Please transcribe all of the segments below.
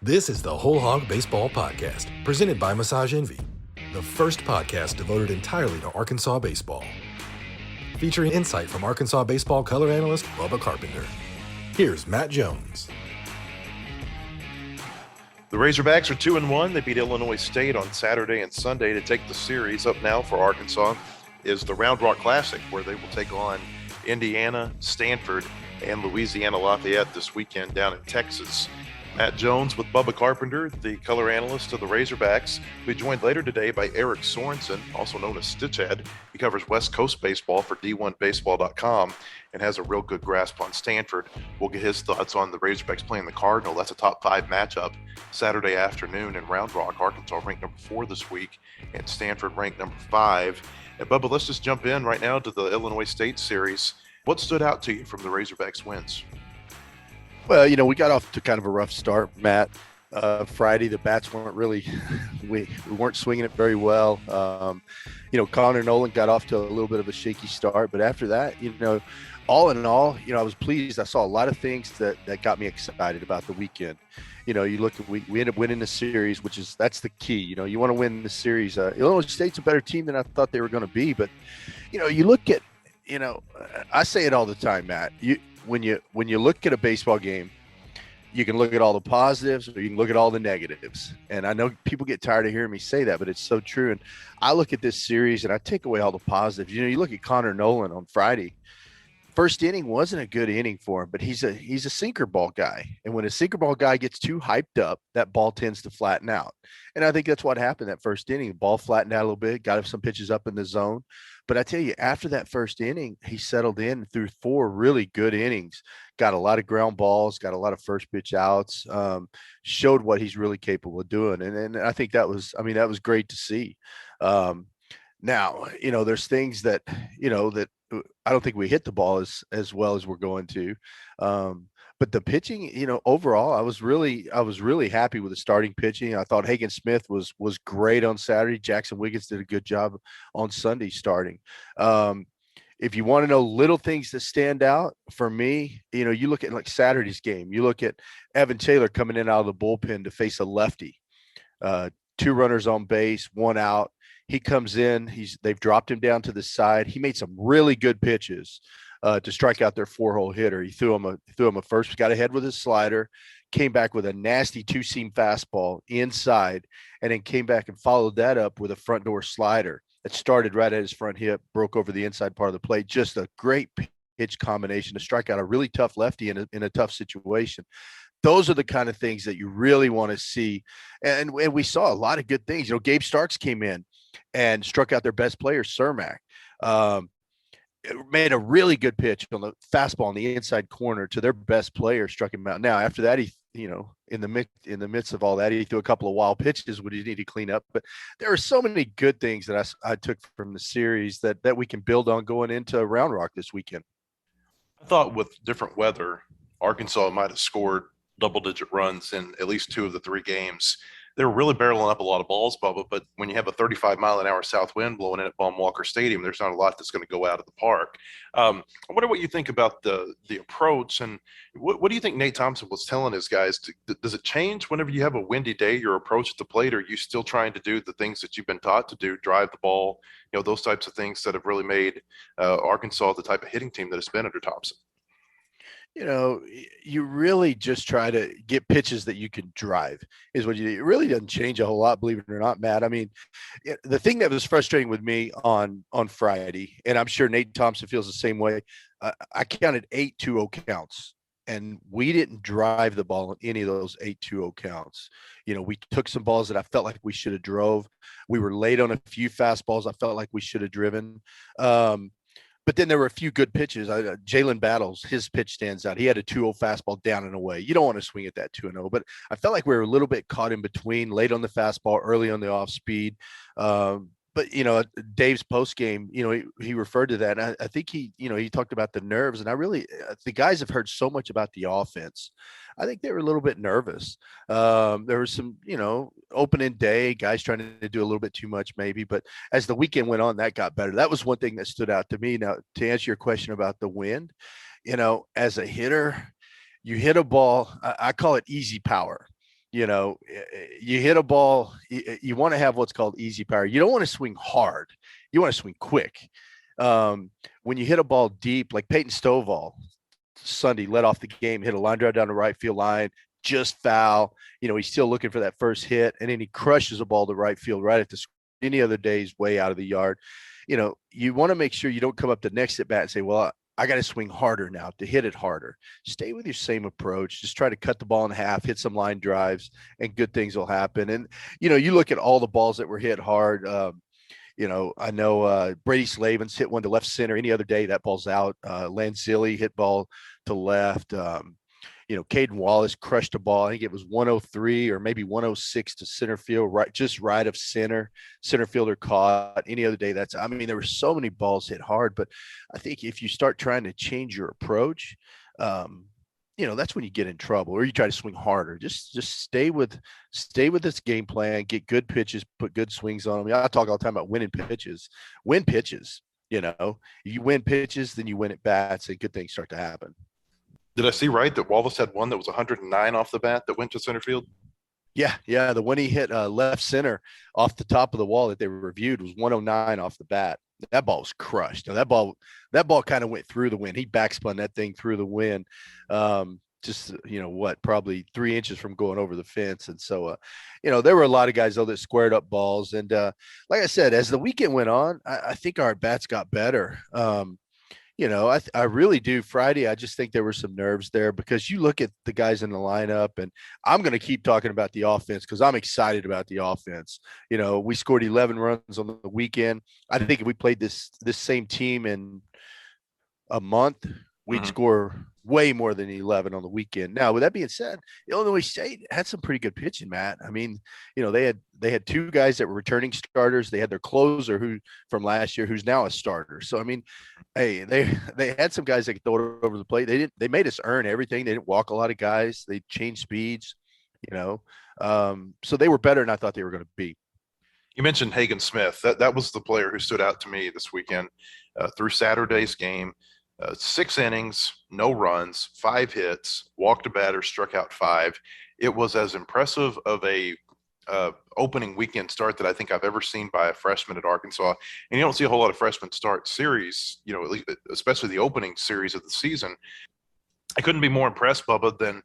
This is the Whole Hog Baseball Podcast, presented by Massage Envy, the first podcast devoted entirely to Arkansas baseball. Featuring insight from Arkansas baseball color analyst Bubba Carpenter. Here's Matt Jones. The Razorbacks are 2-1. They beat Illinois State on Saturday and Sunday to take the series. Up now for Arkansas is the Round Rock Classic, where they will take on Indiana, Stanford, and Louisiana Lafayette this weekend down in Texas. Matt Jones with Bubba Carpenter, the color analyst of the Razorbacks. We'll be joined later today by Eric Sorenson, also known as Stitchhead. He covers West Coast baseball for D1Baseball.com and has a real good grasp on Stanford. We'll get his thoughts on the Razorbacks playing the Cardinal. That's a top 5 matchup Saturday afternoon in Round Rock. Arkansas ranked number 4 this week, and Stanford ranked number 5. And Bubba, let's just jump in right now to the Illinois State series. What stood out to you from the Razorbacks' wins? Well, we got off to kind of a rough start, Matt. Friday, the bats weren't really, we weren't swinging it very well. Connor Nolan got off to a little bit of a shaky start, but after that, all in all, I was pleased. I saw a lot of things that got me excited about the weekend. You look at, we ended up winning the series, that's the key. You want to win the series. Illinois State's a better team than I thought they were going to be, but, you look at, I say it all the time, Matt, when you look at a baseball game, you can look at all the positives or you can look at all the negatives. And I know people get tired of hearing me say that, but it's so true. And I look at this series and I take away all the positives. You look at Connor Nolan on Friday. First inning wasn't a good inning for him, but he's a sinker ball guy. And when a sinker ball guy gets too hyped up, that ball tends to flatten out. And I think that's what happened that first inning. The ball flattened out a little bit, got some pitches up in the zone. But I tell you, after that first inning, he settled in through 4 really good innings, got a lot of ground balls, got a lot of first pitch outs, showed what he's really capable of doing. And I think that was great to see. Now, there's things that I don't think we hit the ball as well as we're going to. But the pitching, overall, I was really happy with the starting pitching. I thought Hagen Smith was great on Saturday. Jackson Wiggins did a good job on Sunday starting. If you want to know little things that stand out for me, you look at like Saturday's game. You look at Evan Taylor coming in out of the bullpen to face a lefty. 2 runners on base, 1 out. He comes in. They've dropped him down to the side. He made some really good pitches to strike out their 4-hole hitter. He threw him a first, got ahead with his slider, came back with a nasty 2-seam fastball inside, and then came back and followed that up with a front door slider that started right at his front hip, broke over the inside part of the plate. Just a great pitch combination to strike out a really tough lefty in a tough situation. Those are the kind of things that you really want to see. And we saw a lot of good things. Gabe Starks came in and struck out their best player, Cermak. Made a really good pitch on the fastball in the inside corner to their best player, struck him out. Now, after that, he, in the midst of all that, he threw a couple of wild pitches, which he needed to clean up. But there are so many good things that I took from the series that we can build on going into Round Rock this weekend. I thought with different weather, Arkansas might have scored double-digit runs in at least 2 of the 3 games. They were really barreling up a lot of balls, Bubba, but when you have a 35-mile-an-hour south wind blowing in at Baum Walker Stadium, there's not a lot that's going to go out of the park. I wonder what you think about the approach, and what do you think Nate Thompson was telling his guys? Does it change whenever you have a windy day, your approach at the plate, or are you still trying to do the things that you've been taught to do, drive the ball, those types of things that have really made Arkansas the type of hitting team that it's been under Thompson? You really just try to get pitches that you can drive is what you do. It really doesn't change a whole lot, believe it or not, Matt. I mean, the thing that was frustrating with me on Friday, and I'm sure Nate Thompson feels the same way, I counted 8 2-0 counts, and we didn't drive the ball in any of those 8 2-0 counts. We took some balls that I felt like we should have drove. We were late on a few fastballs I felt like we should have driven. But then there were a few good pitches. Jalen Battles, his pitch stands out. He had a 2-0 fastball down and away. You don't want to swing at that 2-0, but I felt like we were a little bit caught in between, late on the fastball, early on the off speed. But, Dave's post game, he referred to that. And I think he talked about the nerves. And the guys have heard so much about the offense. I think they were a little bit nervous. There was some, opening day, guys trying to do a little bit too much maybe. But as the weekend went on, that got better. That was one thing that stood out to me. Now, to answer your question about the wind, as a hitter, you hit a ball, I call it easy power. You hit a ball, you want to have what's called easy power. You don't want to swing hard. You want to swing quick. When you hit a ball deep, like Peyton Stovall Sunday led off the game, hit a line drive down the right field line, just foul. He's still looking for that first hit, and then he crushes a ball to right field right at the any other day's way out of the yard. You want to make sure you don't come up the next at bat and say, well, I got to swing harder now to hit it harder. Stay with your same approach. Just try to cut the ball in half, hit some line drives, and good things will happen. And, you look at all the balls that were hit hard. I know Brady Slavens hit one to left center. Any other day, that ball's out. Lanzilli hit ball to left. Caden Wallace crushed a ball. I think it was 103 or maybe 106 to center field, right of center. Center fielder caught. Any other day, there were so many balls hit hard. But I think if you start trying to change your approach, that's when you get in trouble, or you try to swing harder. Just stay with this game plan, get good pitches, put good swings on them. I talk all the time about winning pitches. Win pitches. You win pitches, then you win at bats, and good things start to happen. Did I see right that Wallace had one that was 109 off the bat that went to center field? Yeah. The one he hit left center off the top of the wall that they reviewed was 109 off the bat. That ball was crushed. Now, that ball kind of went through the wind. He backspun that thing through the wind. Probably 3 inches from going over the fence. And so, there were a lot of guys, though, that squared up balls. And like I said, as the weekend went on, I think our bats got better. I really do. Friday, I just think there were some nerves there, because you look at the guys in the lineup, and I'm going to keep talking about the offense because I'm excited about the offense. We scored 11 runs on the weekend. I think if we played this same team in a month, we'd score way more than 11 on the weekend. Now, with that being said, Illinois State had some pretty good pitching, Matt. I mean, they had two guys that were returning starters. They had their closer who from last year, who's now a starter. So, I mean, hey, they had some guys that could throw it over the plate. They made us earn everything. They didn't walk a lot of guys. They changed speeds, so they were better than I thought they were going to be. You mentioned Hagen Smith. That was the player who stood out to me this weekend through Saturday's game. 6 innings, no runs, 5 hits, walked a batter, struck out 5. It was as impressive of a opening weekend start that I think I've ever seen by a freshman at Arkansas. And you don't see a whole lot of freshmen start series, at least, especially the opening series of the season. I couldn't be more impressed, Bubba, than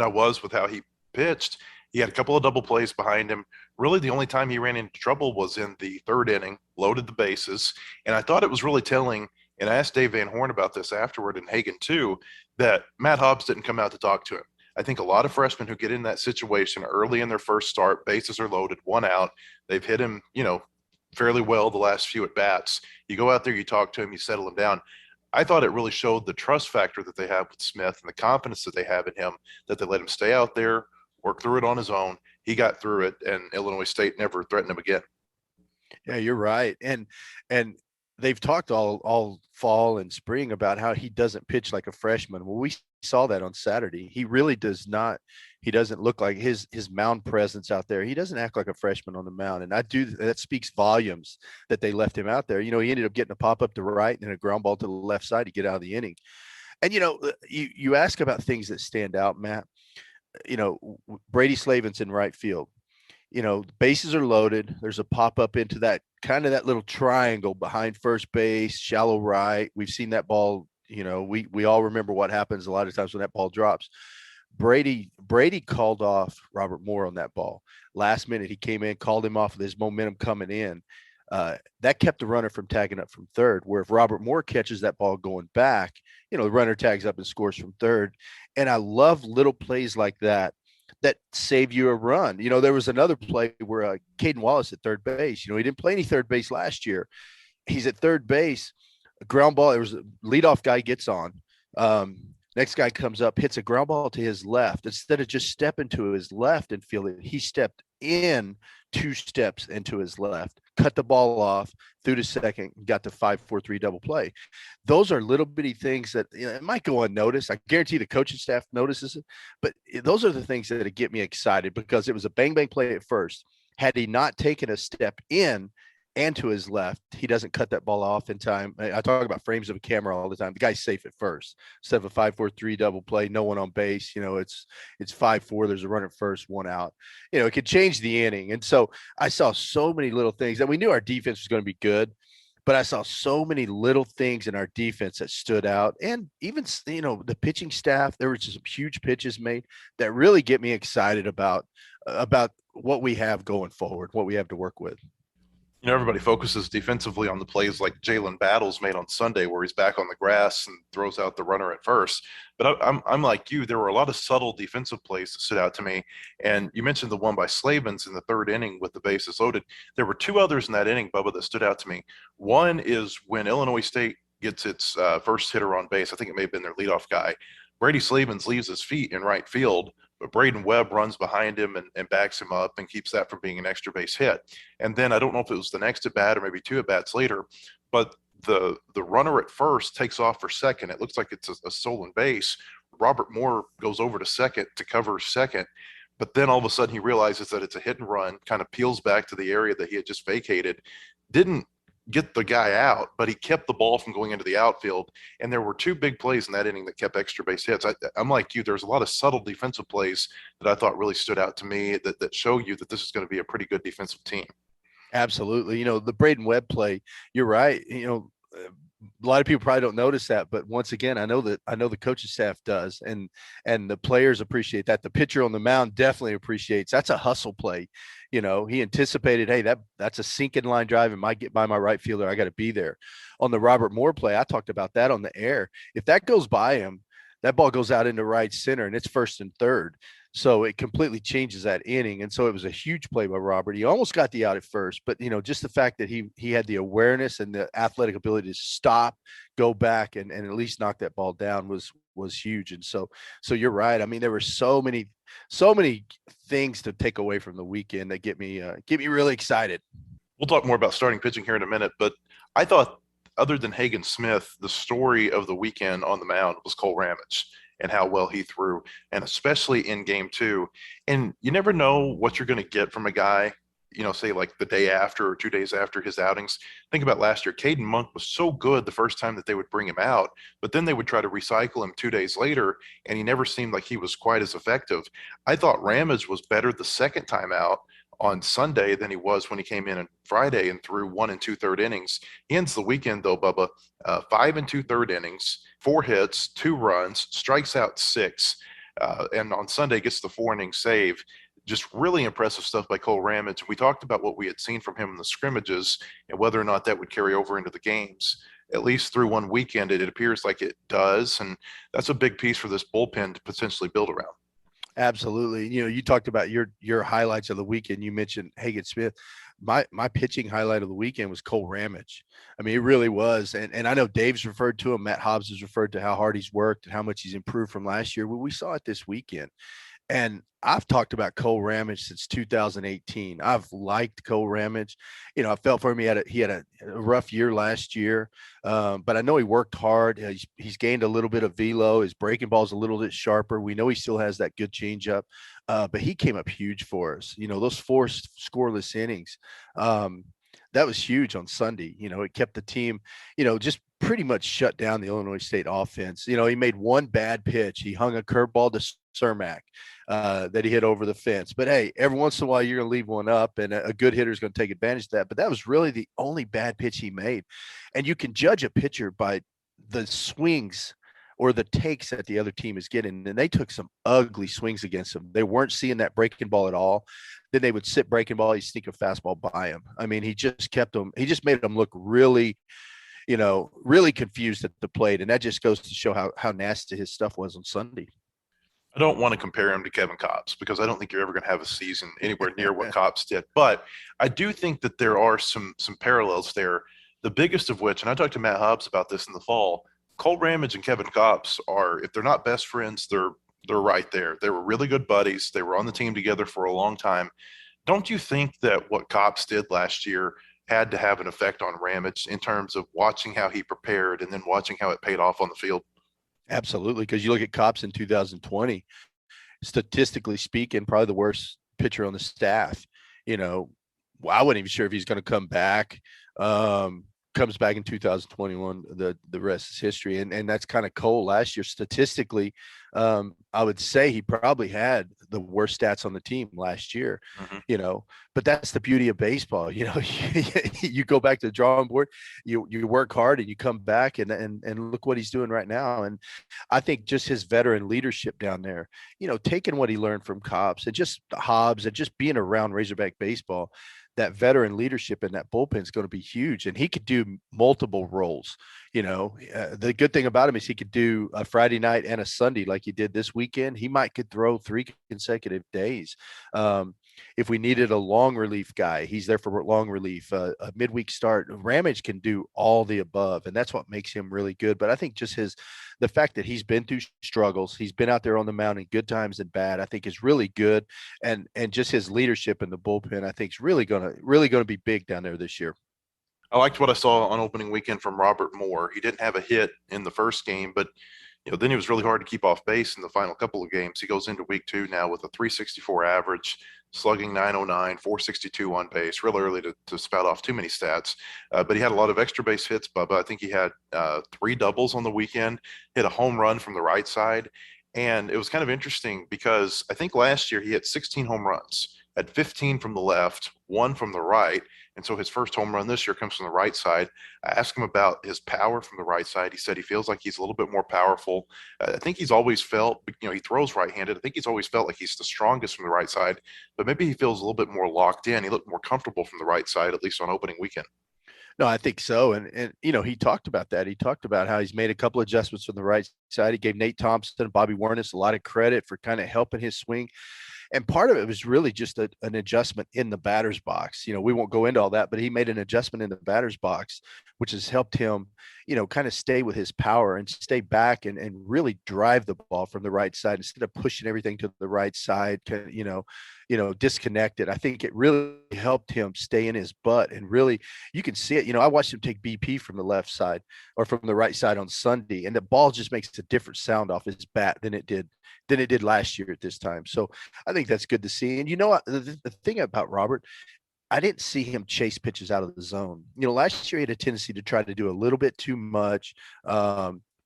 I was with how he pitched. He had a couple of double plays behind him. Really, the only time he ran into trouble was in the 3rd inning, loaded the bases. And I thought it was really telling, and I asked Dave Van Horn about this afterward, and Hagen too, that Matt Hobbs didn't come out to talk to him. I think a lot of freshmen who get in that situation early in their first start, bases are loaded, 1 out, they've hit him, fairly well the last few at bats. You go out there, you talk to him, you settle him down. I thought it really showed the trust factor that they have with Smith and the confidence that they have in him, that they let him stay out there, work through it on his own. He got through it, and Illinois State never threatened him again. Yeah, you're right. And they've talked all fall and spring about how he doesn't pitch like a freshman. Well, we saw that on Saturday. He really does not. He doesn't look like his mound presence out there. He doesn't act like a freshman on the mound. And that speaks volumes that they left him out there. He ended up getting a pop up to right and a ground ball to the left side to get out of the inning. And, you ask about things that stand out, Matt. Brady Slavens in right field. Bases are loaded. There's a pop up into that little triangle behind first base, shallow right. We've seen that ball. We all remember what happens a lot of times when that ball drops. Brady called off Robert Moore on that ball. Last minute, he came in, called him off with his momentum coming in. That kept the runner from tagging up from third, where if Robert Moore catches that ball going back, the runner tags up and scores from third. And I love little plays like that save you a run. There was another play where Caden Wallace at third base, he didn't play any third base last year. He's at third base, a ground ball. There was a leadoff guy gets on. Next guy comes up, hits a ground ball to his left. Instead of just stepping to his left and fielding it, he stepped in 2 steps into his left, cut the ball off, threw to second, got the 5-4-3 double play. Those are little bitty things that it might go unnoticed. I guarantee the coaching staff notices it, but those are the things that get me excited, because it was a bang bang play at first. Had he not taken a step in, and to his left. He doesn't cut that ball off in time. I talk about frames of a camera all the time. The guy's safe at first. Instead of a 5-4-3 double play, no one on base. It's 5-4. There's a runner at first, one out. It could change the inning. And so I saw so many little things, and we knew our defense was going to be good. But I saw so many little things in our defense that stood out. And even, the pitching staff, there were just some huge pitches made that really get me excited about what we have going forward, what we have to work with. Everybody focuses defensively on the plays like Jalen Battles made on Sunday, where he's back on the grass and throws out the runner at first. But I'm like you. There were a lot of subtle defensive plays that stood out to me. And you mentioned the one by Slavens in the third inning with the bases loaded. There were two others in that inning, Bubba, that stood out to me. One is when Illinois State gets its first hitter on base. I think it may have been their leadoff guy. Brady Slavens leaves his feet in right field, but Braden Webb runs behind him and backs him up and keeps that from being an extra base hit. And then I don't know if it was the next at bat or maybe two at bats later, but the runner at first takes off for second. It looks like it's a stolen base. Robert Moore goes over to second to cover second, but then all of a sudden he realizes that it's a hit and run, kind of peels back to the area that he had just vacated, didn't get the guy out, but he kept the ball from going into the outfield. And there were two big plays in that inning that kept extra base hits. I'm like you, there's a lot of subtle defensive plays that I thought really stood out to me that show you that this is going to be a pretty good defensive team. Absolutely. The Braden Webb play, you're right. A lot of people probably don't notice that, but once again, I know the coaching staff does, and the players appreciate that. The pitcher on the mound definitely appreciates that's a hustle play. He anticipated, hey, that's a sinking line drive and might get by my right fielder. I got to be there. On the Robert Moore play, I talked about that on the air. If that goes by him, that ball goes out into right center and it's first and third. So it completely changes that inning. And so it was a huge play by Robert. He almost got the out at first, but just the fact that he had the awareness and the athletic ability to stop, go back and at least knock that ball down was huge. And so you're right. I mean, there were so many things to take away from the weekend that get me really excited. We'll talk more about starting pitching here in a minute, but I thought, other than Hagen Smith, the story of the weekend on the mound was Cole Ramage and how well he threw, and especially in game two. And you never know what you're going to get from a guy, say like the day after or 2 days after his outings. Think about last year. Caden Monk was so good the first time that they would bring him out, but then they would try to recycle him 2 days later, and he never seemed like he was quite as effective. I thought Ramage was better the second time out on Sunday than he was when he came in on Friday and threw 1 2/3 innings. He ends the weekend though, Bubba, 5 2/3 innings, 4 hits, 2 runs, strikes out 6, and on Sunday gets the 4-inning save. Just really impressive stuff by Cole Ramage. We talked about what we had seen from him in the scrimmages and whether or not that would carry over into the games. At least through one weekend, it appears like it does, and that's a big piece for this bullpen to potentially build around. Absolutely. You talked about your highlights of the weekend. You mentioned Hagen Smith. My pitching highlight of the weekend was Cole Ramage. I mean, it really was. And I know Dave's referred to him. Matt Hobbs has referred to how hard he's worked and how much he's improved from last year. Well, we saw it this weekend. And I've talked about Cole Ramage since 2018. I've liked Cole Ramage. I felt for him. He had a rough year last year, but I know he worked hard. He's gained a little bit of velo. His breaking ball is a little bit sharper. We know he still has that good changeup, but he came up huge for us. Those 4 scoreless innings, that was huge on Sunday. It kept the team, just pretty much shut down the Illinois State offense. He made one bad pitch. He hung a curveball to Cermak that he hit over the fence. But hey, every once in a while you're going to leave one up, and a good hitter is going to take advantage of that. But that was really the only bad pitch he made. And you can judge a pitcher by the swings or the takes that the other team is getting. And they took some ugly swings against him. They weren't seeing that breaking ball at all. Then they would sit breaking ball. He'd sneak a fastball by him. I mean, he just made them look really, really confused at the plate. And that just goes to show how nasty his stuff was on Sunday. I don't want to compare him to Kevin Kopps because I don't think you're ever going to have a season anywhere near what Kopps did. But I do think that there are some parallels there, the biggest of which, and I talked to Matt Hobbs about this in the fall, Cole Ramage and Kevin Kopps are, if they're not best friends, they're right there. They were really good buddies. They were on the team together for a long time. Don't you think that what Kopps did last year had to have an effect on Ramage in terms of watching how he prepared and then watching how it paid off on the field? Absolutely, because you look at Kopps in 2020, statistically speaking, probably the worst pitcher on the staff. well, I wasn't even sure if he's going to come back. Comes back in 2021. The rest is history. And that's kind of Cole last year. Statistically, I would say he probably had the worst stats on the team last year, but that's the beauty of baseball. You go back to the drawing board, you work hard and you come back and look what he's doing right now. And I think just his veteran leadership down there, taking what he learned from Cops and just Hobbs and just being around Razorback baseball, that veteran leadership in that bullpen is going to be huge. And he could do multiple roles. The good thing about him is he could do a Friday night and a Sunday like he did this weekend. He could throw 3 consecutive days. If we needed a long relief guy, he's there for long relief, a midweek start. Ramage can do all the above, and that's what makes him really good. But I think just the fact that he's been through struggles, he's been out there on the mound in good times and bad, I think is really good. And just his leadership in the bullpen, I think is really gonna be big down there this year. I liked what I saw on opening weekend from Robert Moore. He didn't have a hit in the first game, but then he was really hard to keep off base in the final couple of games. He goes into week 2 now with a 364 average, slugging 909, 462 on base. Real early to spout off too many stats, but he had a lot of extra base hits, Bubba. I think he had 3 doubles on the weekend, hit a home run from the right side. And it was kind of interesting because I think last year he hit 16 home runs, had 15 from the left, 1 from the right. And so his first home run this year comes from the right side. I asked him about his power from the right side. He said he feels like he's a little bit more powerful. I think he's always felt, he throws right-handed. I think he's always felt like he's the strongest from the right side, but maybe he feels a little bit more locked in. He looked more comfortable from the right side, at least on opening weekend. No, I think so. And he talked about that. He talked about how he's made a couple adjustments from the right side. He gave Nate Thompson and Bobby Warnes a lot of credit for kind of helping his swing. And part of it was really just an adjustment in the batter's box. We won't go into all that, but he made an adjustment in the batter's box, which has helped him, kind of stay with his power and stay back and really drive the ball from the right side instead of pushing everything to the right side, disconnected. I think it really helped him stay in his butt, and really you can see it. I watched him take BP from the left side or from the right side on Sunday, and the ball just makes a different sound off his bat than it did last year at this time. So I think that's good to see. And the thing about Robert, I didn't see him chase pitches out of the zone. Last year he had a tendency to try to do a little bit too much,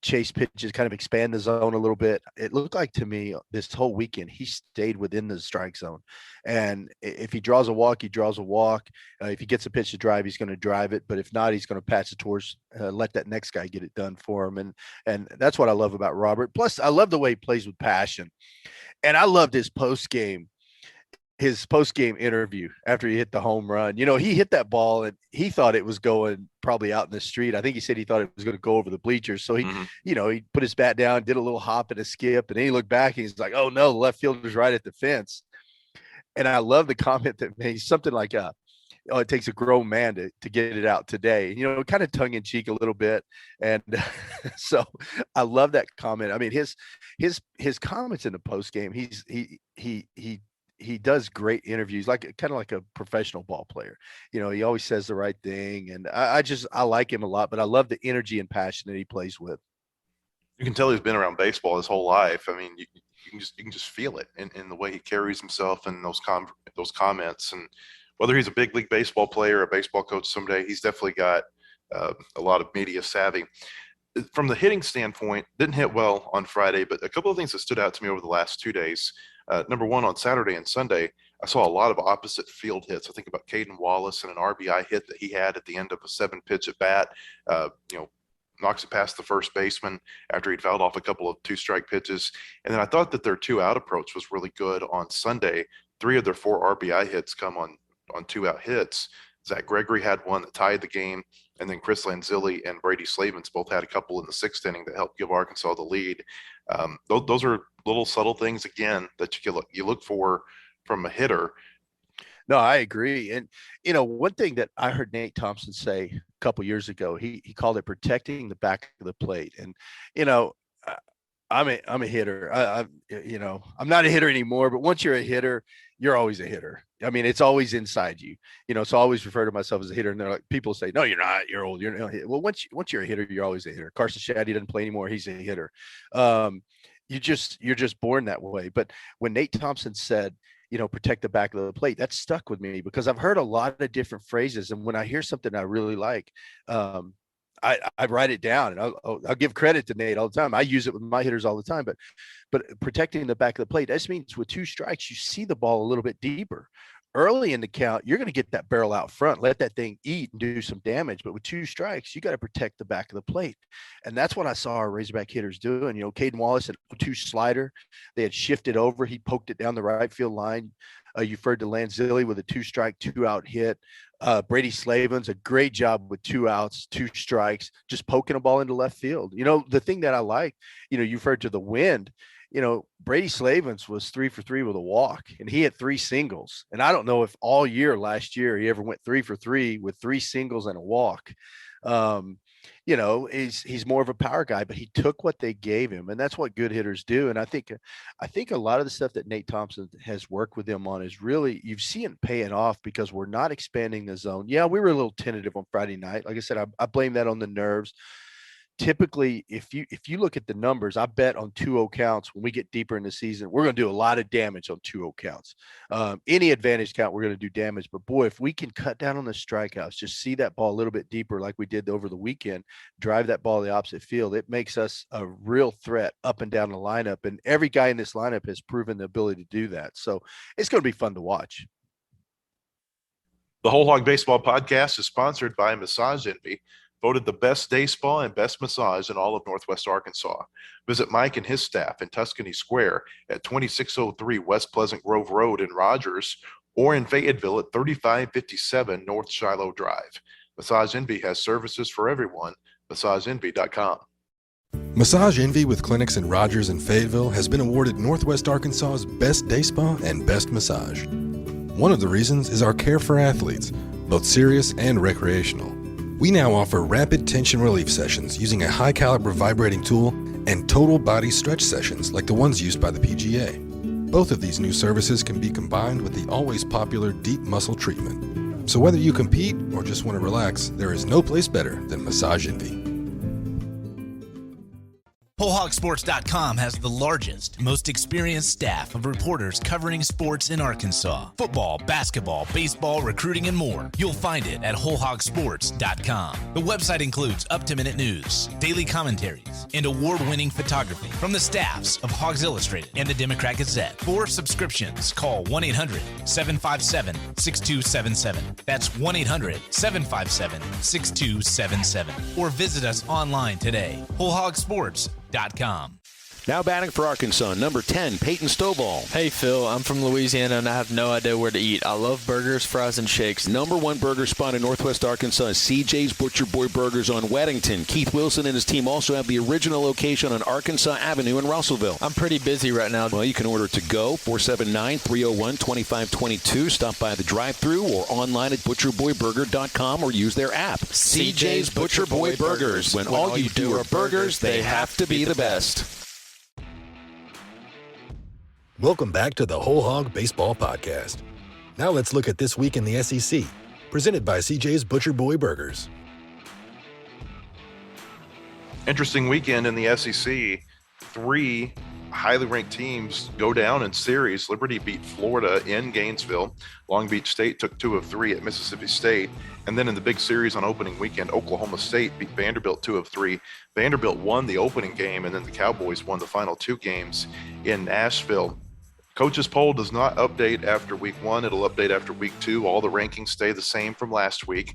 chase pitches, kind of expand the zone a little bit. It looked like to me this whole weekend he stayed within the strike zone. And if he draws a walk, he draws a walk. If he gets a pitch to drive, he's going to drive it. But if not, he's going to patch it towards, let that next guy get it done for him. And that's what I love about Robert. Plus, I love the way he plays with passion. And I loved his post-game interview after he hit the home run. He hit that ball and he thought it was going probably out in the street. I think he said he thought it was going to go over the bleachers. So he, he put his bat down, did a little hop and a skip, and then he looked back and he's like, oh no, the left fielder's right at the fence. And I love the comment that made something like, it takes a grown man to get it out today, kind of tongue in cheek a little bit. And so I love that comment. I mean, his comments in the post game, he does great interviews, kind of like a professional ball player. He always says the right thing. And I like him a lot, but I love the energy and passion that he plays with. You can tell he's been around baseball his whole life. I mean, you can just feel it in the way he carries himself and those comments. And whether he's a big league baseball player or a baseball coach someday, he's definitely got a lot of media savvy. From the hitting standpoint, didn't hit well on Friday, but a couple of things that stood out to me over the last 2 days. Number one, on Saturday and Sunday, I saw a lot of opposite field hits. I think about Caden Wallace and an RBI hit that he had at the end of a 7-pitch at bat. Knocks it past the first baseman after he'd fouled off a couple of 2-strike pitches. And then I thought that their 2-out approach was really good on Sunday. 3 of their 4 RBI hits come on 2-out hits. Zach Gregory had one that tied the game, and then Chris Lanzilli and Brady Slavens both had a couple in the 6th inning that helped give Arkansas the lead. Those are little subtle things, again, that you look for from a hitter. No, I agree. And, one thing that I heard Nate Thompson say a couple years ago, he called it protecting the back of the plate. And, I'm a hitter. I'm not a hitter anymore, but once you're a hitter, you're always a hitter. I mean, it's always inside you, so I always refer to myself as a hitter. And they're like, people say, no, you're not, you're old. You're not. Well, once you're a hitter, you're always a hitter. Carson Shaddy doesn't play anymore. He's a hitter. You're just born that way. But when Nate Thompson said, protect the back of the plate. That stuck with me because I've heard a lot of different phrases. And when I hear something I really like, I write it down, and I'll give credit to Nate all the time. I use it with my hitters all the time, but protecting the back of the plate, that means with 2 strikes, you see the ball a little bit deeper. Early in the count, you're going to get that barrel out front, let that thing eat and do some damage. But with 2 strikes, you got to protect the back of the plate. And that's what I saw our Razorback hitters doing. Caden Wallace had a 2 slider. They had shifted over. He poked it down the right field line. You referred to Lanzilli with a 2-strike, 2-out hit. Brady Slavin's a great job with 2 outs, 2 strikes, just poking a ball into left field. The thing that I like, you referred to the wind. Brady Slavins was 3 for 3 with a walk, and he had 3 singles. And I don't know if all year last year he ever went 3 for 3 with 3 singles and a walk. He's more of a power guy, but he took what they gave him, and that's what good hitters do. And I think a lot of the stuff that Nate Thompson has worked with him on is really, you've seen it paying off because we're not expanding the zone. Yeah, we were a little tentative on Friday night. Like I said, I blame that on the nerves. Typically, if you look at the numbers, I bet on 2-0 counts when we get deeper in the season, we're going to do a lot of damage on 2-0 counts. Any advantage count, we're going to do damage. But boy, if we can cut down on the strikeouts, just see that ball a little bit deeper like we did over the weekend, drive that ball to the opposite field, it makes us a real threat up and down the lineup. And every guy in this lineup has proven the ability to do that. So it's going to be fun to watch. The Whole Hog Baseball Podcast is sponsored by Massage Envy, voted the best day spa and best massage in all of Northwest Arkansas. Visit Mike and his staff in Tuscany Square at 2603 West Pleasant Grove Road in Rogers, or in Fayetteville at 3557 North Shiloh Drive. Massage Envy has services for everyone. MassageEnvy.com. Massage Envy, with clinics in Rogers and Fayetteville, has been awarded Northwest Arkansas's Best Day Spa and Best Massage. One of the reasons is our care for athletes, both serious and recreational. We now offer rapid tension relief sessions using a high-caliber vibrating tool and total body stretch sessions like the ones used by the PGA. Both of these new services can be combined with the always popular deep muscle treatment. So whether you compete or just want to relax, there is no place better than Massage Envy. WholeHogSports.com has the largest, most experienced staff of reporters covering sports in Arkansas. Football, basketball, baseball, recruiting, and more. You'll find it at WholeHogSports.com. The website includes up-to-minute news, daily commentaries, and award-winning photography from the staffs of Hogs Illustrated and the Democrat Gazette. For subscriptions, call 1-800-757-6277. That's 1-800-757-6277. Or visit us online today. WholeHogSports.com. Now batting for Arkansas, number 10, Peyton Stovall. Hey, Phil. I'm from Louisiana, and I have no idea where to eat. I love burgers, fries, and shakes. Number 1 burger spot in Northwest Arkansas is CJ's Butcher Boy Burgers on Weddington. Keith Wilson and his team also have the original location on Arkansas Avenue in Russellville. I'm pretty busy right now. Well, you can order to go, 479-301-2522. Stop by the drive-thru or online at butcherboyburger.com or use their app. CJ's Butcher Boy Burgers. When all you do are burgers, they have to be the best. Welcome back to the Whole Hog Baseball Podcast. Now let's look at this week in the SEC, presented by CJ's Butcher Boy Burgers. Interesting weekend in the SEC. 3 highly ranked teams go down in series. Liberty beat Florida in Gainesville. Long Beach State took 2 of 3 at Mississippi State. And then in the big series on opening weekend, Oklahoma State beat Vanderbilt 2 of 3. Vanderbilt won the opening game, and then the Cowboys won the final 2 games in Nashville. Coaches poll does not update after week 1. It'll update after week 2. All the rankings stay the same from last week.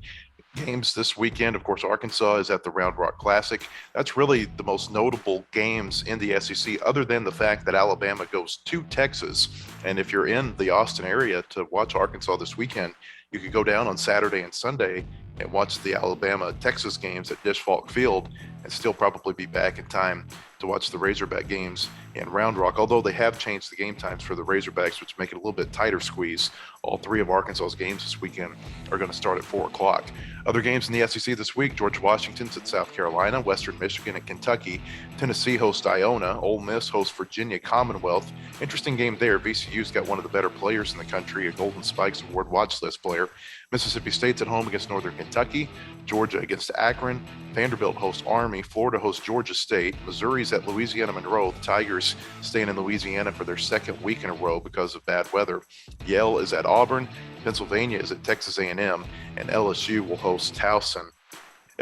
Games this weekend, of course, Arkansas is at the Round Rock Classic. That's really the most notable games in the SEC, other than the fact that Alabama goes to Texas. And if you're in the Austin area to watch Arkansas this weekend, you could go down on Saturday and Sunday and watch the Alabama-Texas games at Dish Falk Field and still probably be back in time to watch the Razorback games in Round Rock, although they have changed the game times for the Razorbacks, which make it a little bit tighter squeeze. All 3 of Arkansas's games this weekend are going to start at 4 o'clock. Other games in the SEC this week, George Washington's at South Carolina, Western Michigan at Kentucky, Tennessee hosts Iona, Ole Miss hosts Virginia Commonwealth. Interesting game there. VCU's got one of the better players in the country, a Golden Spikes Award watch list player. Mississippi State's at home against Northern Kentucky, Georgia against Akron, Vanderbilt hosts Army, Florida hosts Georgia State, Missouri's series at Louisiana Monroe. The Tigers staying in Louisiana for their second week in a row because of bad weather. Yale is at Auburn, Pennsylvania is at Texas A&M, and LSU will host Towson.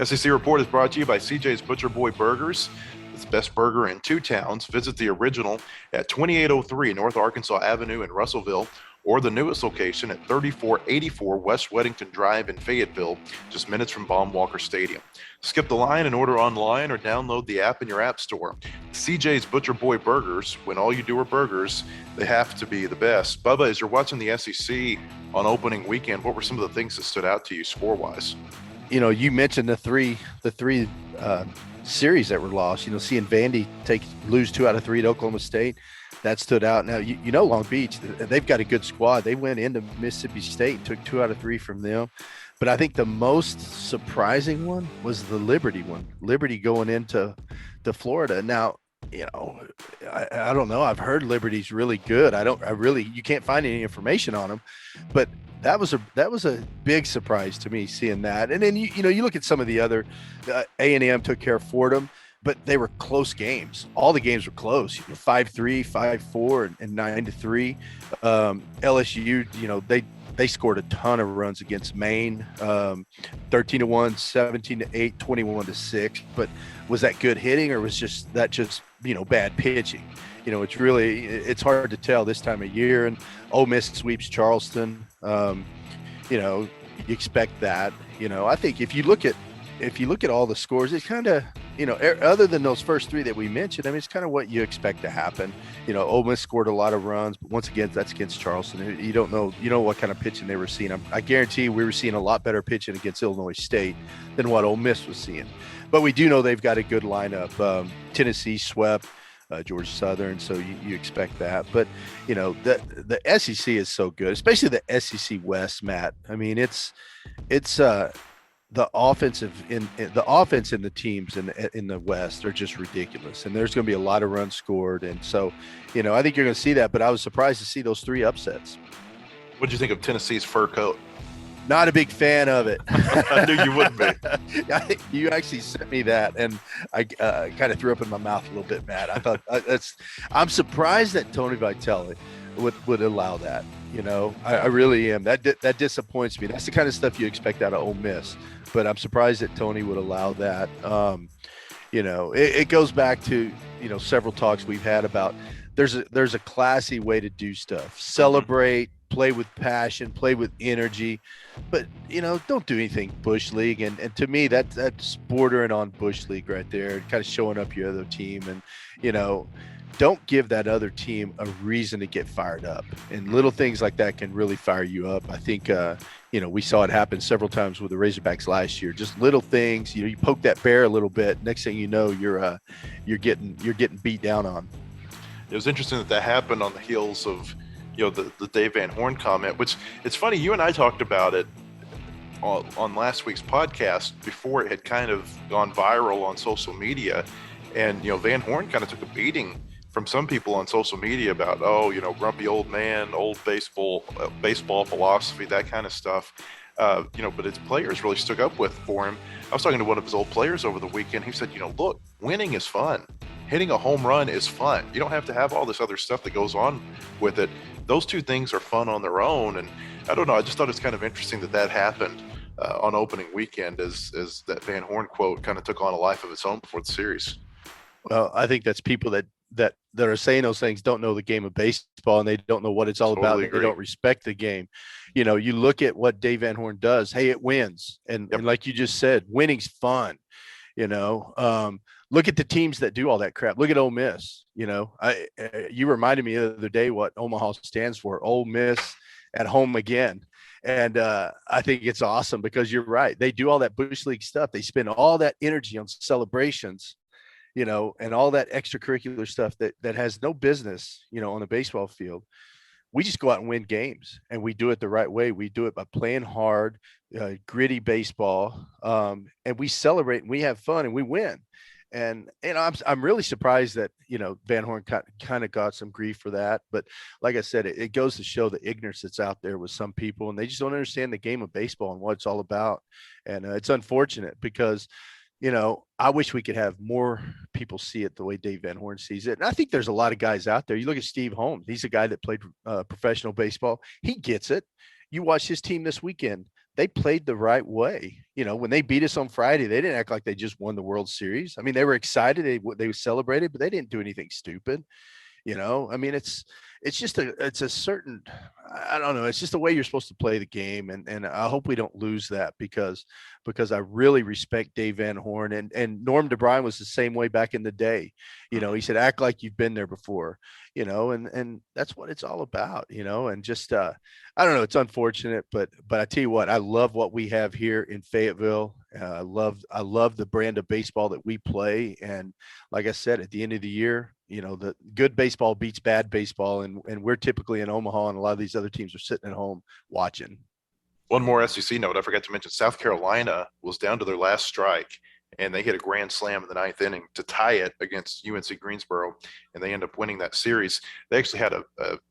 SEC Report is brought to you by CJ's Butcher Boy Burgers. It's the best burger in two towns. Visit the original at 2803 North Arkansas Avenue in Russellville, or the newest location at 3484 West Weddington Drive in Fayetteville, just minutes from Baum-Walker Stadium. Skip the line and order online or download the app in your app store. CJ's Butcher Boy Burgers, when all you do are burgers, they have to be the best. Bubba, as you're watching the SEC on opening weekend, what were some of the things that stood out to you score-wise? You know, you mentioned the three series that were lost. You know, seeing Vandy lose 2 out of 3 to Oklahoma State, that stood out. Now, you know, Long Beach, they've got a good squad. They went into Mississippi State and took 2 out of 3 from them. But I think the most surprising one was the Liberty one. Liberty going into Florida. Now, you know, I don't know. I've heard Liberty's really good. You can't find any information on them, but that was a big surprise to me seeing that. And then you look at some of the other A&M took care of Fordham, but they were close games. All the games were close. 5-3, 5-4, and 9-3. LSU, you know, they scored a ton of runs against Maine, 13-1, 17-8, 21-6. But was that good hitting, or was that just bad pitching? You know, it's hard to tell this time of year. And Ole Miss sweeps Charleston. You know, you expect that. You know, I think if you look at all the scores, it's kind of, other than those first 3 that we mentioned, I mean, it's kind of what you expect to happen. You know, Ole Miss scored a lot of runs, but once again, that's against Charleston. You don't know, what kind of pitching they were seeing. I guarantee we were seeing a lot better pitching against Illinois State than what Ole Miss was seeing. But we do know they've got a good lineup. Tennessee swept Georgia Southern, so you expect that. But, you know, the SEC is so good, especially the SEC West, Matt. I mean, it's the offense in the teams in the West are just ridiculous, and there's going to be a lot of runs scored. And so, you know, I think you're going to see that. But I was surprised to see those 3 upsets. What did you think of Tennessee's fur coat? Not a big fan of it. I knew you wouldn't be. You actually sent me that, and I kind of threw up in my mouth a little bit, Matt. I thought I'm surprised that Tony Vitelli would allow that. You know, I really am. That disappoints me. That's the kind of stuff you expect out of Ole Miss, but I'm surprised that Tony would allow that. You know, it goes back to, several talks we've had about there's a classy way to do stuff. Celebrate, play with passion, play with energy, but, don't do anything Bush League. And to me, that's bordering on Bush League right there, kind of showing up your other team. And, don't give that other team a reason to get fired up. And little things like that can really fire you up. I think, we saw it happen several times with the Razorbacks last year. Just little things, you poke that bear a little bit. Next thing you know, you're getting beat down on. It was interesting that happened on the heels of, the Dave Van Horn comment, which it's funny. You and I talked about it on last week's podcast before it had kind of gone viral on social media. And, Van Horn kind of took a beating from some people on social media about, grumpy old man, old baseball philosophy, that kind of stuff. But his players really stuck up for him. I was talking to one of his old players over the weekend. He said, look, winning is fun. Hitting a home run is fun. You don't have to have all this other stuff that goes on with it. Those 2 things are fun on their own. And I don't know, I just thought it's kind of interesting that happened on opening weekend as that Van Horn quote kind of took on a life of its own before the series. Well, I think that's people that are saying those things don't know the game of baseball, and they don't know what it's all about. They don't respect the game. You look at what Dave Van Horn does. Hey, it wins. And like you just said, winning's fun. Look at the teams that do all that crap. Look at Ole Miss. You reminded me the other day what Omaha stands for. Ole Miss at home again. And I think it's awesome because you're right. They do all that Bush League stuff. They spend all that energy on celebrations, and all that extracurricular stuff that has no business, on a baseball field. We just go out and win games, and we do it the right way. We do it by playing hard, gritty baseball, and we celebrate and we have fun and we win. And I'm really surprised that, Van Horn kind of got some grief for that. But like I said, it goes to show the ignorance that's out there with some people, and they just don't understand the game of baseball and what it's all about. And it's unfortunate because I wish we could have more people see it the way Dave Van Horn sees it. And I think there's a lot of guys out there. You look at Steve Holmes. He's a guy that played professional baseball. He gets it. You watch his team this weekend. They played the right way. When they beat us on Friday, they didn't act like they just won the World Series. I mean, they were excited. They celebrated, but they didn't do anything stupid. I mean, it's a certain, I don't know. It's just the way you're supposed to play the game. And I hope we don't lose that because I really respect Dave Van Horn and Norm DeBryan was the same way back in the day. He said, act like you've been there before, and that's what it's all about, and just, I don't know. It's unfortunate, but I tell you what, I love what we have here in Fayetteville. I love the brand of baseball that we play. And like I said, at the end of the year, the good baseball beats bad baseball. And we're typically in Omaha, and a lot of these other teams are sitting at home watching. One more SEC note I forgot to mention: South Carolina was down to their last strike, and they hit a grand slam in the ninth inning to tie it against UNC Greensboro, and they end up winning that series. They actually had a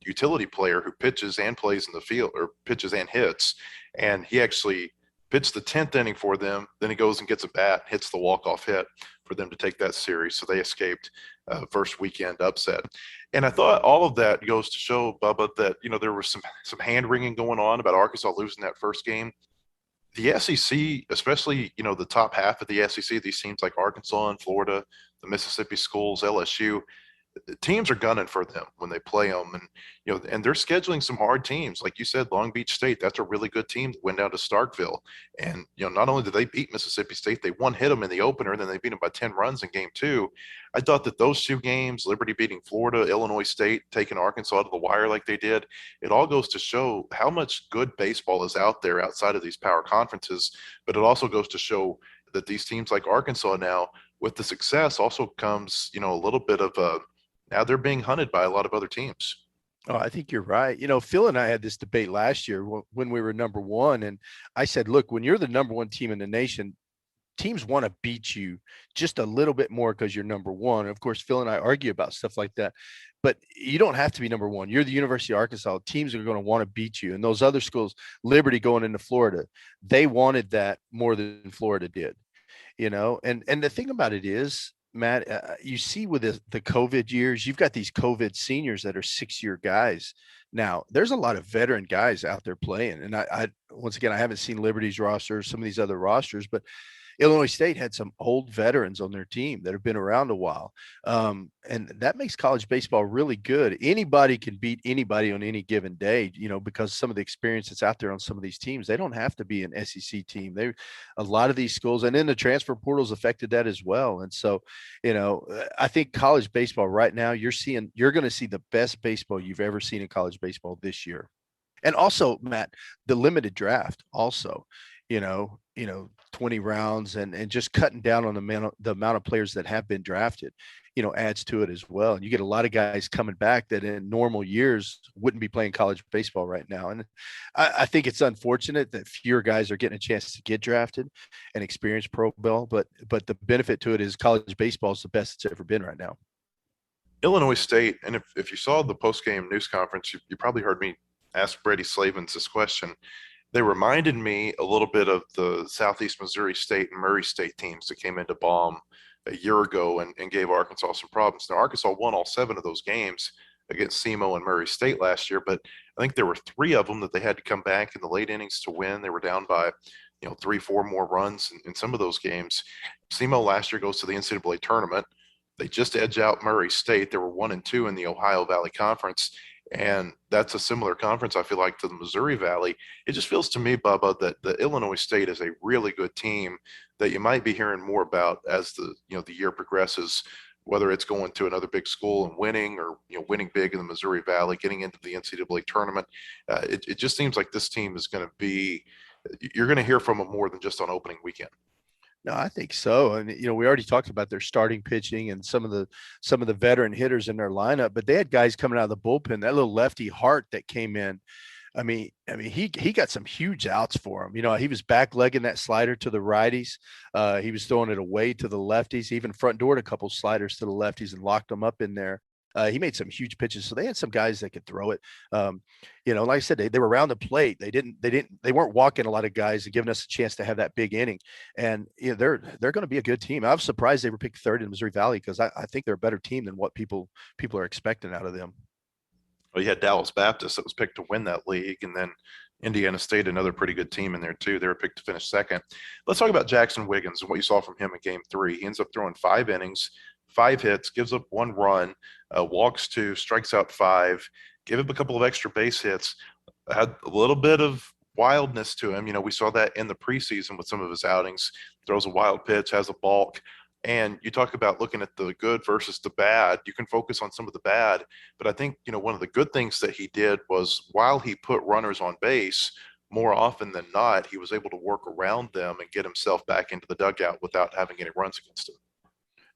utility player who pitches and plays in the field, or pitches and hits, and he actually pitched the 10th inning for them. Then he goes and gets a bat, hits the walk-off hit for them to take that series. So they escaped first weekend upset. And I thought all of that goes to show, Bubba, that, there was some hand-wringing going on about Arkansas losing that first game. The SEC, especially, the top half of the SEC, these teams like Arkansas and Florida, the Mississippi schools, LSU, teams are gunning for them when they play them. And, and they're scheduling some hard teams. Like you said, Long Beach State, that's a really good team that went down to Starkville. And, not only did they beat Mississippi State, they hit them in the opener, and then they beat them by 10 runs in game 2. I thought that those two games, Liberty beating Florida, Illinois State taking Arkansas to the wire like they did, it all goes to show how much good baseball is out there outside of these power conferences. But it also goes to show that these teams like Arkansas now, with the success, also comes, a little bit of now they're being hunted by a lot of other teams. Oh, I think you're right. Phil and I had this debate last year when we were number one. And I said, look, when you're the number one team in the nation, teams want to beat you just a little bit more because you're number one. Of course, Phil and I argue about stuff like that, but you don't have to be number one. You're the University of Arkansas. Teams are going to want to beat you. And those other schools, Liberty going into Florida, they wanted that more than Florida did, and the thing about it is, Matt, you see with the COVID years, you've got these COVID seniors that are 6-year guys. Now, there's a lot of veteran guys out there playing. And I once again, I haven't seen Liberty's roster, some of these other rosters, but Illinois State had some old veterans on their team that have been around a while. And that makes college baseball really good. Anybody can beat anybody on any given day, because some of the experience that's out there on some of these teams, they don't have to be an SEC team. A lot of these schools, and then the transfer portals affected that as well. And so, I think college baseball right now, you're going to see the best baseball you've ever seen in college baseball this year. And also, Matt, the limited draft also, 20 rounds and just cutting down on the amount of players that have been drafted, adds to it as well. And you get a lot of guys coming back that in normal years wouldn't be playing college baseball right now. And I think it's unfortunate that fewer guys are getting a chance to get drafted and experience pro ball, but the benefit to it is college baseball is the best it's ever been right now. Illinois State, and if you saw the post-game news conference, you probably heard me ask Brady Slavens this question. They reminded me a little bit of the Southeast Missouri State and Murray State teams that came into Baum a year ago and gave Arkansas some problems. Now, Arkansas won all 7 of those games against SEMO and Murray State last year, but I think there were 3 of them that they had to come back in the late innings to win. They were down by 3-4 more runs in some of those games. SEMO last year goes to the NCAA tournament. They just edge out Murray State. They were 1-2 in the Ohio Valley Conference. And that's a similar conference, I feel like, to the Missouri Valley. It just feels to me, Bubba, that the Illinois State is a really good team that you might be hearing more about as the year progresses, whether it's going to another big school and winning, or winning big in the Missouri Valley, getting into the NCAA tournament. It just seems like this team is going to be – you're going to hear from them more than just on opening weekend. No, I think so. And, we already talked about their starting pitching and some of the veteran hitters in their lineup, but they had guys coming out of the bullpen. That little lefty Hart that came in. I mean, he got some huge outs for him. He was back-legging that slider to the righties. He was throwing it away to the lefties, even front doored a couple sliders to the lefties and locked them up in there. He made some huge pitches, so they had some guys that could throw it. Like I said, they were around the plate. They weren't walking a lot of guys and giving us a chance to have that big inning. And they're going to be a good team. I was surprised they were picked third in Missouri Valley, because I think they're a better team than what people are expecting out of them. Well, you had Dallas Baptist that was picked to win that league, and then Indiana State, another pretty good team in there too. They were picked to finish second. Let's talk about Jackson Wiggins and what you saw from him in Game 3. He ends up throwing 5 innings, 5 hits, gives up 1 run, walks 2, strikes out 5, gave up a couple of extra base hits, had a little bit of wildness to him. We saw that in the preseason with some of his outings. Throws a wild pitch, has a balk. And you talk about looking at the good versus the bad. You can focus on some of the bad, but I think, one of the good things that he did was, while he put runners on base, more often than not, he was able to work around them and get himself back into the dugout without having any runs against him.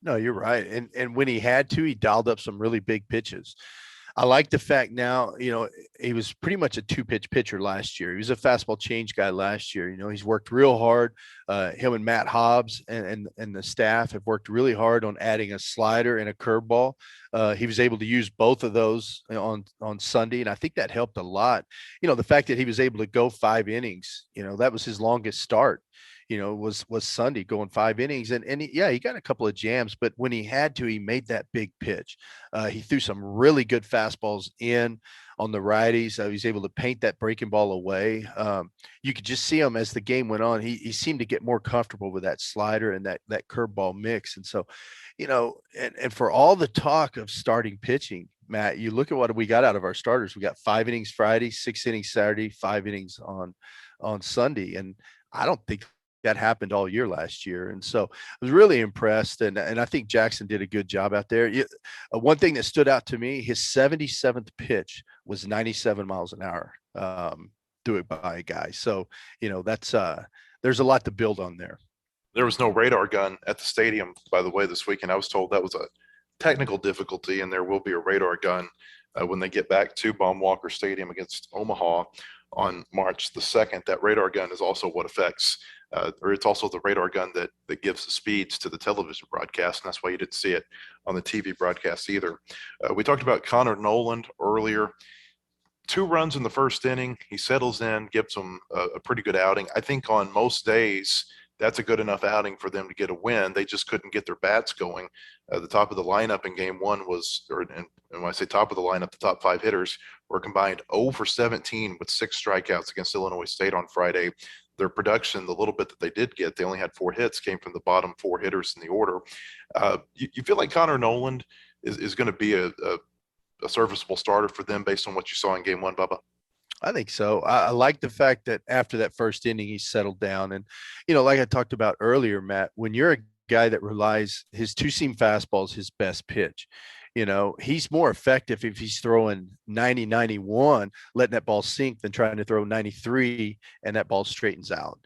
No, you're right. And when he had to, he dialed up some really big pitches. I like the fact now, he was pretty much a 2-pitch pitcher last year. He was a fastball change guy last year. He's worked real hard. Him and Matt Hobbs and the staff have worked really hard on adding a slider and a curveball. He was able to use both of those on Sunday, and I think that helped a lot. The fact that he was able to go 5 innings, that was his longest start. Was Sunday, going 5 innings, and he got a couple of jams, but when he had to, he made that big pitch. He threw some really good fastballs in on the righties. He was able to paint that breaking ball away. You could just see him as the game went on. He seemed to get more comfortable with that slider and that curveball mix. And so, and for all the talk of starting pitching, Matt, you look at what we got out of our starters. We got 5 innings Friday, 6 innings Saturday, 5 innings on Sunday, and I don't think that happened all year last year. And so I was really impressed. And I think Jackson did a good job out there. One thing that stood out to me, his 77th pitch was 97 miles an hour, threw it by a guy. So, that's there's a lot to build on there. There was no radar gun at the stadium, by the way, this weekend. I was told that was a technical difficulty, and there will be a radar gun when they get back to Baum-Walker Stadium against Omaha on March the 2nd. That radar gun is also what affects or it's also the radar gun that gives the speeds to the television broadcast, and that's why you didn't see it on the TV broadcast either. We talked about Connor Noland earlier. 2 runs in the first inning. He settles in, gives them a pretty good outing. I think on most days, that's a good enough outing for them to get a win. They just couldn't get their bats going. The top of the lineup in Game 1 was, and when I say top of the lineup, the top 5 hitters were combined 0 for 17 with 6 strikeouts against Illinois State on Friday. Their production, the little bit that they did get, they only had 4 hits, came from the bottom 4 hitters in the order. You feel like Connor Noland is going to be a serviceable starter for them based on what you saw in Game 1, Bubba? I think so. I like the fact that after that first inning, he settled down. And, like I talked about earlier, Matt, when you're a guy that relies, his 2-seam fastball is his best pitch. He's more effective if he's throwing 90, 91, letting that ball sink, than trying to throw 93 and that ball straightens out.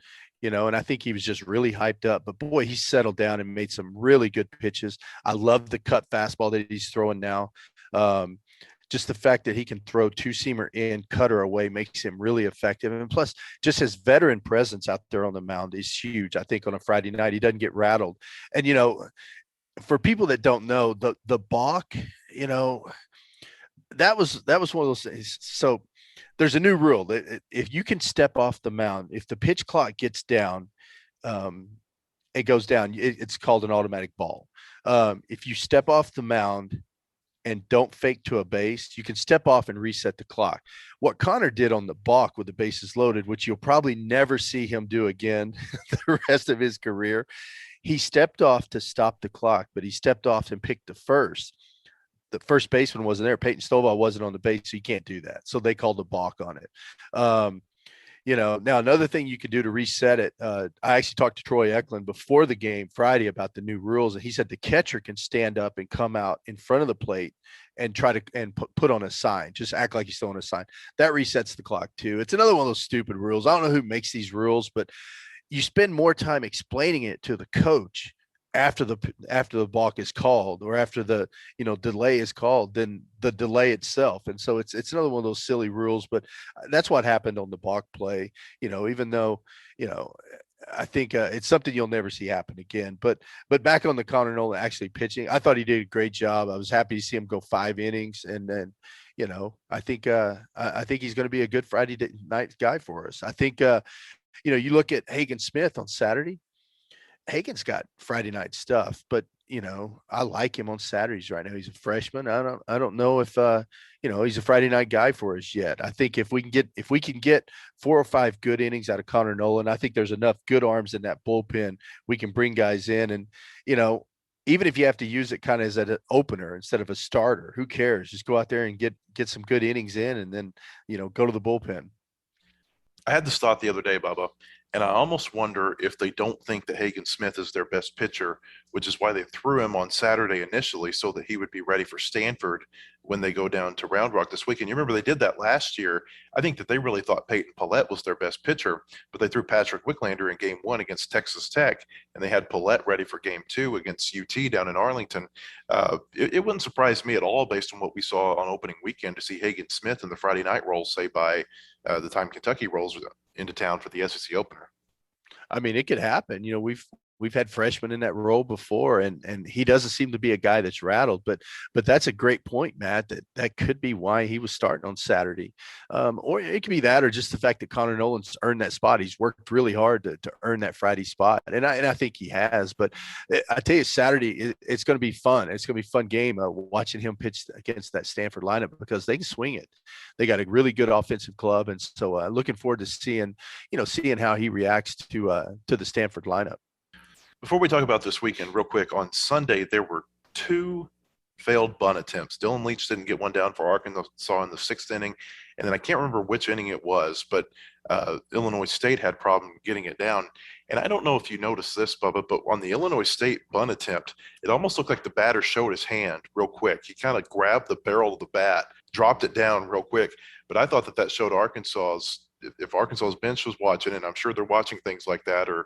And I think he was just really hyped up. But, boy, he settled down and made some really good pitches. I love the cut fastball that he's throwing now. Just the fact that he can throw 2-seamer in, cutter away, makes him really effective. And plus, just his veteran presence out there on the mound is huge. I think on a Friday night, he doesn't get rattled. And, for people that don't know, the balk, that was one of those things. So there's a new rule that if you can step off the mound, if the pitch clock gets down, it goes down. It's called an automatic ball. If you step off the mound and don't fake to a base, you can step off and reset the clock. What Connor did on the balk with the bases loaded, which you'll probably never see him do again the rest of his career, he stepped off to stop the clock, but he stepped off and picked the first. The first baseman wasn't there. Peyton Stovall wasn't on the base, so you can't do that. So they called a balk on it. Now another thing you could do to reset it, I actually talked to Troy Eklund before the game Friday about the new rules, and he said the catcher can stand up and come out in front of the plate and try to put on a sign, just act like he's still on a sign. That resets the clock too. It's another one of those stupid rules. I don't know who makes these rules, but you spend more time explaining it to the coach after the balk is called, or after the delay is called, than the delay itself. And so it's another one of those silly rules, but that's what happened on the balk play. Even though I think it's something you'll never see happen again. But back on the Connor Nolan actually pitching, I thought he did a great job. I was happy to see him go 5 innings, and then I think he's going to be a good Friday night guy for us. I think you look at Hagen Smith on Saturday. Hagen's got Friday night stuff, but I like him on Saturdays right now. He's a freshman. I don't know if he's a Friday night guy for us yet. I think if we can get 4 or 5 good innings out of Connor Nolan, I think there's enough good arms in that bullpen. We can bring guys in, and even if you have to use it kind of as an opener instead of a starter, who cares? Just go out there and get some good innings in, and then go to the bullpen. I had this thought the other day, Bubba, and I almost wonder if they don't think that Hagen Smith is their best pitcher, which is why they threw him on Saturday initially so that he would be ready for Stanford when they go down to Round Rock this weekend. You remember they did that last year. I think that they really thought Peyton Stovall was their best pitcher, but they threw Patrick Wicklander in Game 1 against Texas Tech, and they had Stovall ready for Game 2 against UT down in Arlington. It wouldn't surprise me at all, based on what we saw on opening weekend, to see Hagen Smith in the Friday night role, say by the time Kentucky rolls into town for the SEC opener. I mean, it could happen. We've had freshmen in that role before, and he doesn't seem to be a guy that's rattled, but that's a great point, Matt, that could be why he was starting on Saturday. Or it could be that, or just the fact that Connor Nolan's earned that spot. He's worked really hard to earn that Friday spot. And I think he has, but I tell you, Saturday, it's going to be fun. It's going to be a fun game watching him pitch against that Stanford lineup, because they can swing it. They got a really good offensive club. And so looking forward to seeing how he reacts to the Stanford lineup. Before we talk about this weekend, real quick, on Sunday, there were 2 failed bunt attempts. Dylan Leach didn't get one down for Arkansas in the 6th inning, and then I can't remember which inning it was, but Illinois State had problem getting it down. And I don't know if you noticed this, Bubba, but on the Illinois State bunt attempt, it almost looked like the batter showed his hand real quick. He kind of grabbed the barrel of the bat, dropped it down real quick, but I thought that showed Arkansas's, if Arkansas's bench was watching, and I'm sure they're watching things like that, or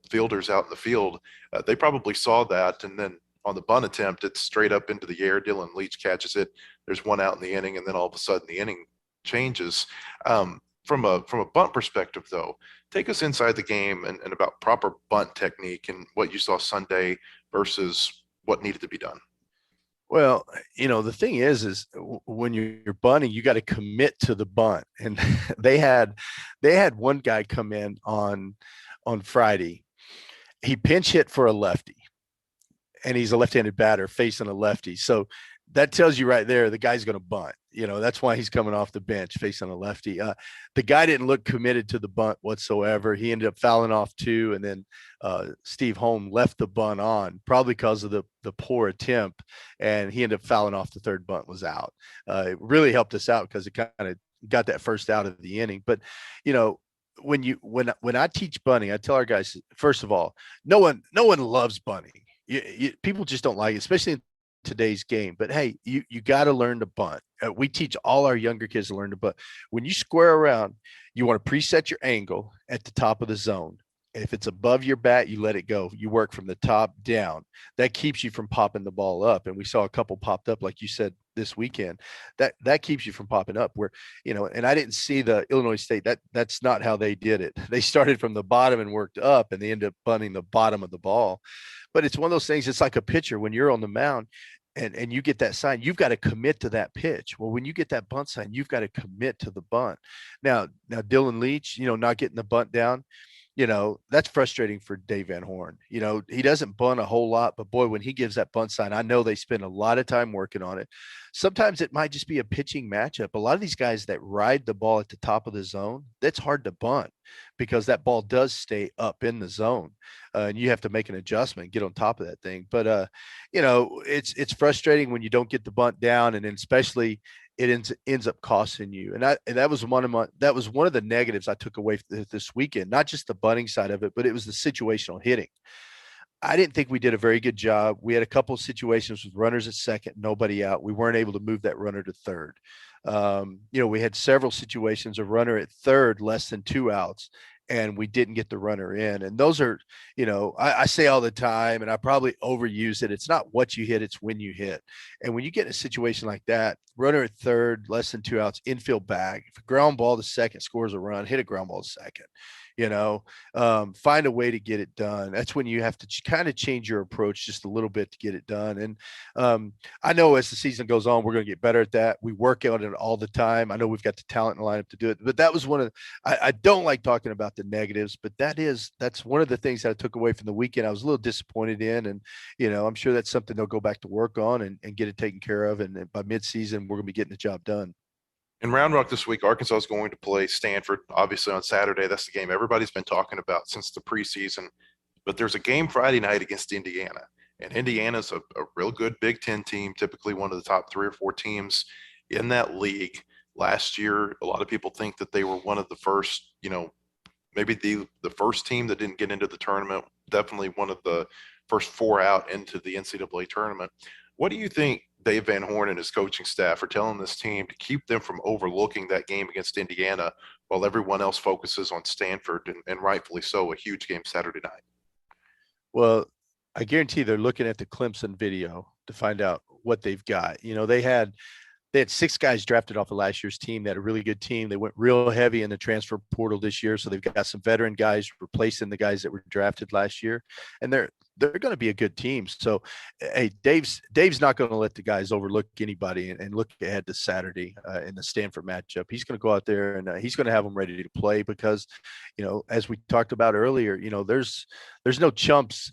fielders out in the field, they probably saw that. And then on the bunt attempt, it's straight up into the air. Dylan Leach catches it. There's one out in the inning, and then all of a sudden the inning changes. From a bunt perspective, though, take us inside the game and about proper bunt technique and what you saw Sunday versus what needed to be done. Well, the thing is when you're bunting, you got to commit to the bunt. And they had one guy come in on Friday. He pinch hit for a lefty, and he's a left-handed batter facing a lefty. So that tells you right there, the guy's going to bunt. That's why he's coming off the bench facing a lefty. The guy didn't look committed to the bunt whatsoever. He ended up fouling off 2, and then Steve Holm left the bunt on, probably because of the poor attempt, and he ended up fouling off the 3rd bunt was out. It really helped us out because it kind of got that first out of the inning. But when I teach bunting, I tell our guys, first of all, no one loves bunting. People just don't like it, especially in today's game. But hey, you got to learn to bunt. We teach all our younger kids to learn to bunt. When you square around, you want to preset your angle at the top of the zone. If it's above your bat, you let it go. You work from the top down. That keeps you from popping the ball up. And we saw a couple popped up, like you said, this weekend. That keeps you from popping up. Where, and I didn't see the Illinois State. That's not how they did it. They started from the bottom and worked up, and they ended up bunting the bottom of the ball. But it's one of those things. It's like a pitcher when you're on the mound. And you get that sign, you've got to commit to that pitch. Well, when you get that bunt sign, you've got to commit to the bunt. Now Dylan Leach, not getting the bunt down, that's frustrating for Dave Van Horn. He doesn't bunt a whole lot, but boy, when he gives that bunt sign, I know they spend a lot of time working on it. Sometimes it might just be a pitching matchup. A lot of these guys that ride the ball at the top of the zone, that's hard to bunt because that ball does stay up in the zone. And you have to make an adjustment, get on top of that thing. But, it's frustrating when you don't get the bunt down, and then especially it ends up costing you. And that was one of the negatives I took away this weekend, not just the bunting side of it, but it was the situational hitting. I didn't think we did a very good job. We had a couple of situations with runners at second, nobody out. We weren't able to move that runner to third. We had several situations, a runner at third, less than 2 outs, and we didn't get the runner in. And those are, I say all the time, and I probably overuse it. It's not what you hit, it's when you hit. And when you get in a situation like that, runner at third, less than 2 outs, infield bag, if a ground ball to second scores a run, hit a ground ball to second. Find a way to get it done. That's when you have to kind of change your approach just a little bit to get it done. And I know as the season goes on, we're going to get better at that. We work on it all the time. I know we've got the talent in the lineup to do it, but that was I don't like talking about the negatives, but that's one of the things that I took away from the weekend. I was a little disappointed in, and, I'm sure that's something they'll go back to work on and get it taken care of. And by midseason, we're going to be getting the job done. In Round Rock this week, Arkansas is going to play Stanford, obviously on Saturday. That's the game everybody's been talking about since the preseason. But there's a game Friday night against Indiana. And Indiana's a real good Big Ten team, typically one of the top 3 or 4 teams in that league. Last year, a lot of people think that they were one of the first, maybe the first team that didn't get into the tournament, definitely one of the first 4 out into the NCAA tournament. What do you think Dave Van Horn and his coaching staff are telling this team to keep them from overlooking that game against Indiana while everyone else focuses on Stanford, and rightfully so, a huge game Saturday night? Well, I guarantee they're looking at the Clemson video to find out what they've got. They had 6 guys drafted off of last year's team. They had a really good team. They went real heavy in the transfer portal this year, so they've got some veteran guys replacing the guys that were drafted last year, and they're going to be a good team. So, hey, Dave's not going to let the guys overlook anybody and look ahead to Saturday in the Stanford matchup. He's going to go out there and he's going to have them ready to play because, as we talked about earlier, there's no chumps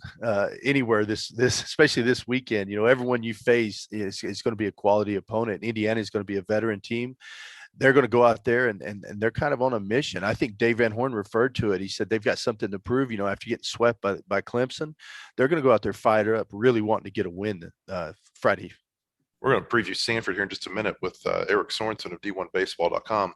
anywhere this especially this weekend. Everyone you face is going to be a quality opponent. Indiana is going to be a veteran team. They're going to go out there and they're kind of on a mission. I think Dave Van Horn referred to it. He said they've got something to prove. After getting swept by Clemson, they're going to go out there, fired up, really wanting to get a win Friday. We're going to preview Stanford here in just a minute with Eric Sorenson of D1Baseball.com.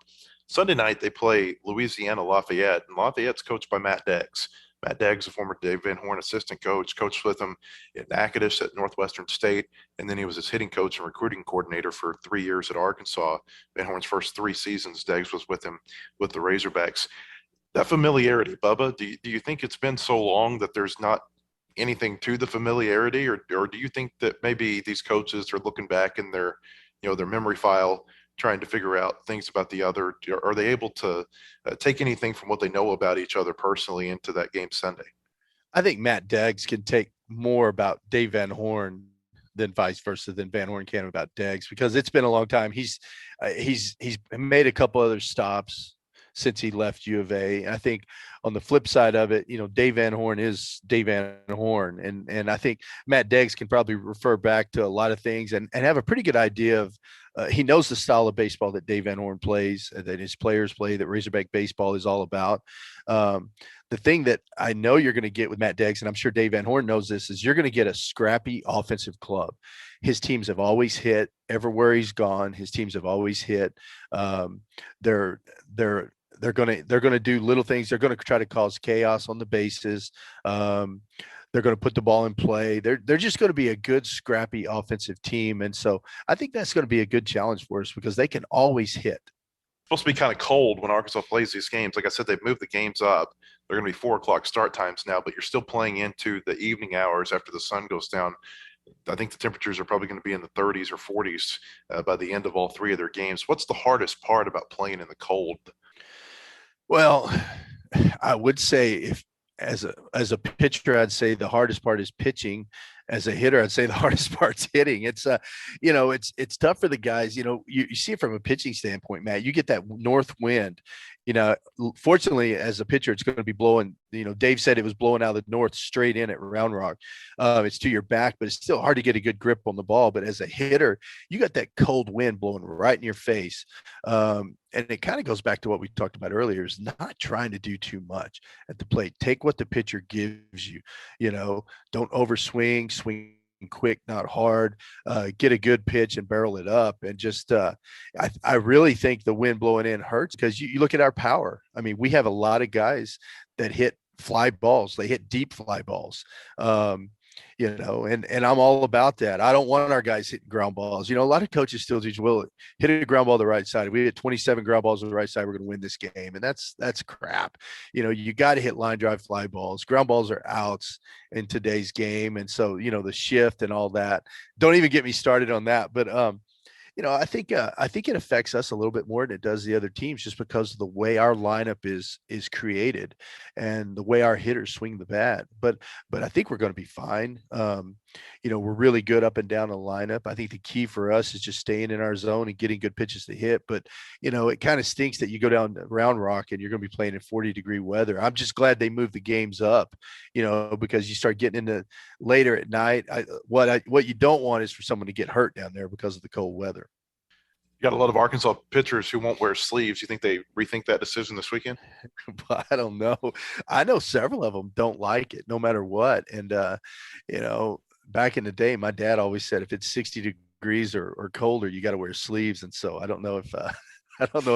Sunday night, they play Louisiana Lafayette, and Lafayette's coached by Matt Deggs. Matt Deggs, a former Dave Van Horn assistant coach, coached with him in Natchitoches at Northwestern State, and then he was his hitting coach and recruiting coordinator for 3 years at Arkansas. Van Horn's first 3 seasons, Deggs was with him with the Razorbacks. That familiarity, Bubba, do you think it's been so long that there's not anything to the familiarity, or do you think that maybe these coaches are looking back in their memory file trying to figure out things about the other? Are they able to take anything from what they know about each other personally into that game Sunday? I think Matt Deggs can take more about Dave Van Horn than vice versa than Van Horn can about Deggs, because it's been a long time. He's made a couple other stops since he left U of A. And I think on the flip side of it, Dave Van Horn is Dave Van Horn. And I think Matt Deggs can probably refer back to a lot of things and have a pretty good idea of, he knows the style of baseball that Dave Van Horn plays, that his players play, that Razorback baseball is all about. The thing that I know you're going to get with Matt Deggs, and I'm sure Dave Van Horn knows this, is you're going to get a scrappy offensive club. His teams have always hit everywhere he's gone. His teams have always hit. They're going to do little things. They're going to try to cause chaos on the bases. They're going to put the ball in play. They're just going to be a good, scrappy offensive team. And so I think that's going to be a good challenge for us because they can always hit. It's supposed to be kind of cold when Arkansas plays these games. Like I said, they've moved the games up. They're going to be 4:00 start times now, but you're still playing into the evening hours after the sun goes down. I think the temperatures are probably going to be in the 30s or 40s by the end of all 3 of their games. What's the hardest part about playing in the cold? Well, I would say if as a pitcher, I'd say the hardest part is pitching. As a hitter, I'd say the hardest part's hitting. It's it's tough for the guys. You see it from a pitching standpoint, Matt. You get that north wind. Fortunately, as a pitcher, it's going to be blowing. Dave said it was blowing out of the north straight in at Round Rock. It's to your back, but it's still hard to get a good grip on the ball. But as a hitter, you got that cold wind blowing right in your face. And it kind of goes back to what we talked about earlier, is not trying to do too much at the plate. Take what the pitcher gives you. Don't overswing, swing quick, not hard, get a good pitch and barrel it up. And just I really think the wind blowing in hurts because you look at our power. I mean, we have a lot of guys that hit fly balls. They hit deep fly balls. And I'm all about that. I don't want our guys hitting ground balls. A lot of coaches still teach, well, hit a ground ball to the right side. If we hit 27 ground balls on the right side, we're going to win this game. And that's crap. You got to hit line drive fly balls. Ground balls are outs in today's game. And so, the shift and all that, don't even get me started on that. But, I think it affects us a little bit more than it does the other teams, just because of the way our lineup is created and the way our hitters swing the bat. But I think we're going to be fine. We're really good up and down the lineup. I think the key for us is just staying in our zone and getting good pitches to hit. But it kind of stinks that you go down Round Rock and you're going to be playing in 40-degree weather. I'm just glad they moved the games up, because you start getting into later at night. What you don't want is for someone to get hurt down there because of the cold weather. You got a lot of Arkansas pitchers who won't wear sleeves. You think they rethink that decision this weekend? I don't know. I know several of them don't like it no matter what. And, back in the day, my dad always said, if it's 60 degrees or colder, you got to wear sleeves. And so I don't know if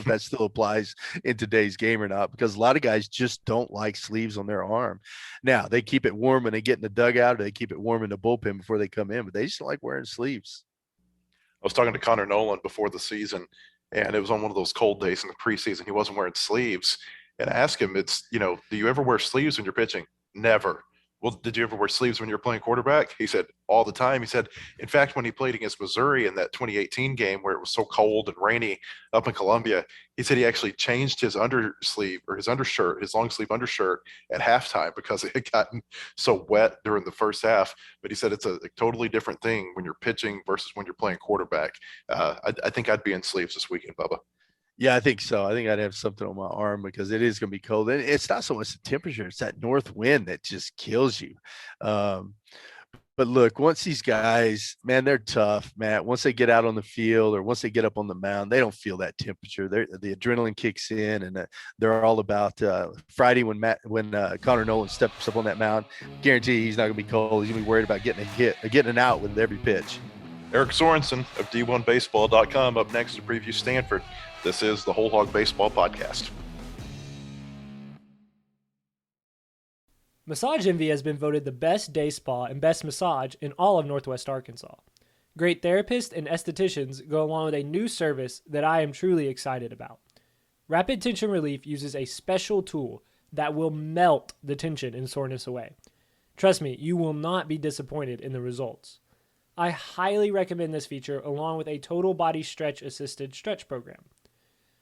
that still applies in today's game or not, because a lot of guys just don't like sleeves on their arm. Now, they keep it warm when they get in the dugout, or they keep it warm in the bullpen before they come in, but they just don't like wearing sleeves. I was talking to Connor Nolan before the season, and it was on one of those cold days in the preseason. He wasn't wearing sleeves. And I asked him, do you ever wear sleeves when you're pitching? Never. Well, did you ever wear sleeves when you were playing quarterback? He said, all the time. He said, in fact, when he played against Missouri in that 2018 game where it was so cold and rainy up in Columbia, he said he actually changed his undersleeve or his undershirt, his long sleeve undershirt at halftime because it had gotten so wet during the first half. But he said it's a totally different thing when you're pitching versus when you're playing quarterback. I think I'd be in sleeves this weekend, Bubba. Yeah, I think so. I think I'd have something on my arm because it is going to be cold. And it's not so much the temperature. It's that north wind that just kills you. But look, once these guys, man, they're tough, Matt. Once they get out on the field or once they get up on the mound, they don't feel that temperature. The adrenaline kicks in, and they're all about Friday when Connor Nolan steps up on that mound. Guarantee he's not going to be cold. He's going to be worried about getting a hit or getting an out with every pitch. Eric Sorenson of D1Baseball.com up next to preview Stanford. This is the Whole Hog Baseball Podcast. Massage Envy has been voted the best day spa and best massage in all of Northwest Arkansas. Great therapists and estheticians go along with a new service that I am truly excited about. Rapid Tension Relief uses a special tool that will melt the tension and soreness away. Trust me, you will not be disappointed in the results. I highly recommend this feature along with a total body stretch assisted stretch program.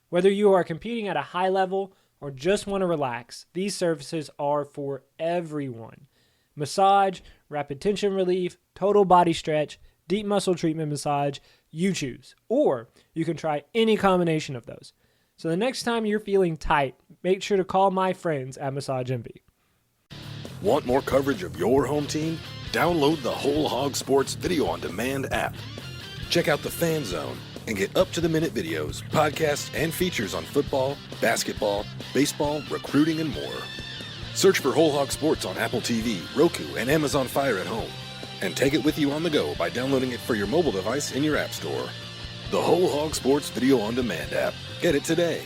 Whether you are competing at a high level or just want to relax, these services are for everyone. Massage, rapid tension relief, total body stretch, deep muscle treatment massage, you choose. Or you can try any combination of those. So the next time you're feeling tight, make sure to call my friends at Massage Envy. Want more coverage of your home team? Download the Whole Hog Sports Video on Demand app. Check out the Fan Zone and get up-to-the-minute videos, podcasts, and features on football, basketball, baseball, recruiting, and more. Search for Whole Hog Sports on Apple TV, Roku, and Amazon Fire at home. And take it with you on the go by downloading it for your mobile device in your app store. The Whole Hog Sports Video on Demand app. Get it today.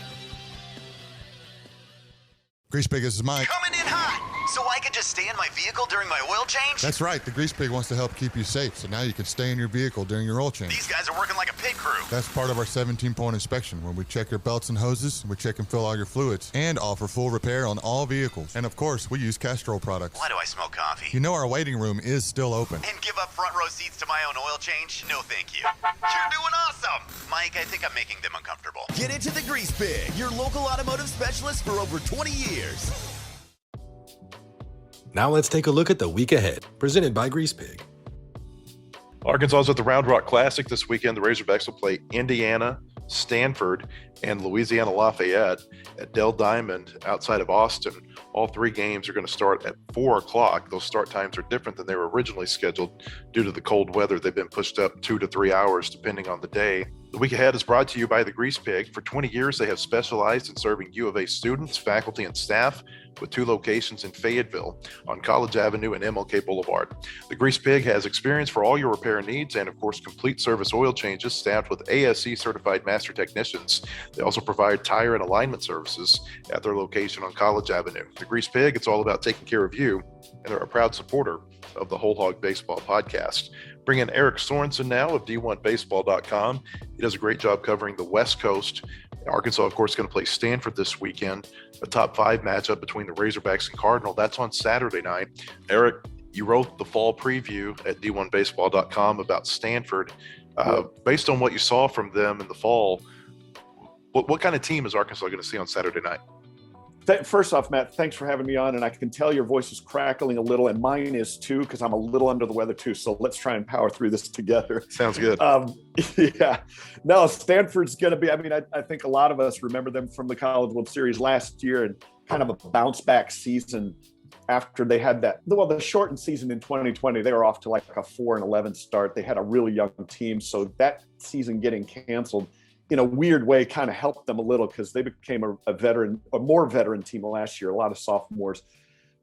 Grease Pig, this is Mike. Coming in hot, so I can just stay in my vehicle during my oil change? That's right. The Grease Pig wants to help keep you safe, so now you can stay in your vehicle during your oil change. These guys are working like a pit crew. That's part of our 17-point inspection, where we check your belts and hoses, we check and fill all your fluids, and offer full repair on all vehicles. And of course, we use Castrol products. Why do I smell coffee? You know our waiting room is still open. And give up front row seats to my own oil change? No, thank you. You're doing awesome. Mike, I think I'm making them uncomfortable. Get into the Grease Pig, your local automotive specialist for over 20 years. Now let's take a look at the week ahead, presented by Grease Pig. Arkansas's at the Round Rock Classic this weekend. The Razorbacks will play Indiana, Stanford, and Louisiana Lafayette at Dell Diamond outside of Austin. All three games are going to start at 4 o'clock. Those start times are different than they were originally scheduled due to the cold weather. They've been pushed up 2 to 3 hours depending on the day. The week ahead is brought to you by the Grease Pig. For 20 years, they have specialized in serving U of A students, faculty, and staff with 2 locations in Fayetteville on College Avenue and MLK Boulevard. The Grease Pig has experience for all your repair needs and, of course, complete service oil changes staffed with ASE certified master technicians. They also provide tire and alignment services at their location on College Avenue. The Grease Pig, it's all about taking care of you, and they're a proud supporter of the Whole Hog Baseball Podcast. Bring in Eric Sorenson now of D1Baseball.com. He does a great job covering the West Coast. Arkansas, of course, is going to play Stanford this weekend, a top 5 matchup between the Razorbacks and Cardinal. That's on Saturday night. Eric, you wrote the fall preview at D1Baseball.com about Stanford. Based on what you saw from them in the fall, what kind of team is Arkansas going to see on Saturday night? First off, Matt, thanks for having me on. And I can tell your voice is crackling a little, and mine is too, because I'm a little under the weather too. So let's try and power through this together. Sounds good. Yeah. No, Stanford's going to be, I think a lot of us remember them from the College World Series last year and kind of a bounce back season after they had the shortened season in 2020. They were off to like a 4-11 start. They had a really young team. So that season getting canceled in a weird way kind of helped them a little, because they became a more veteran team last year. A lot of sophomores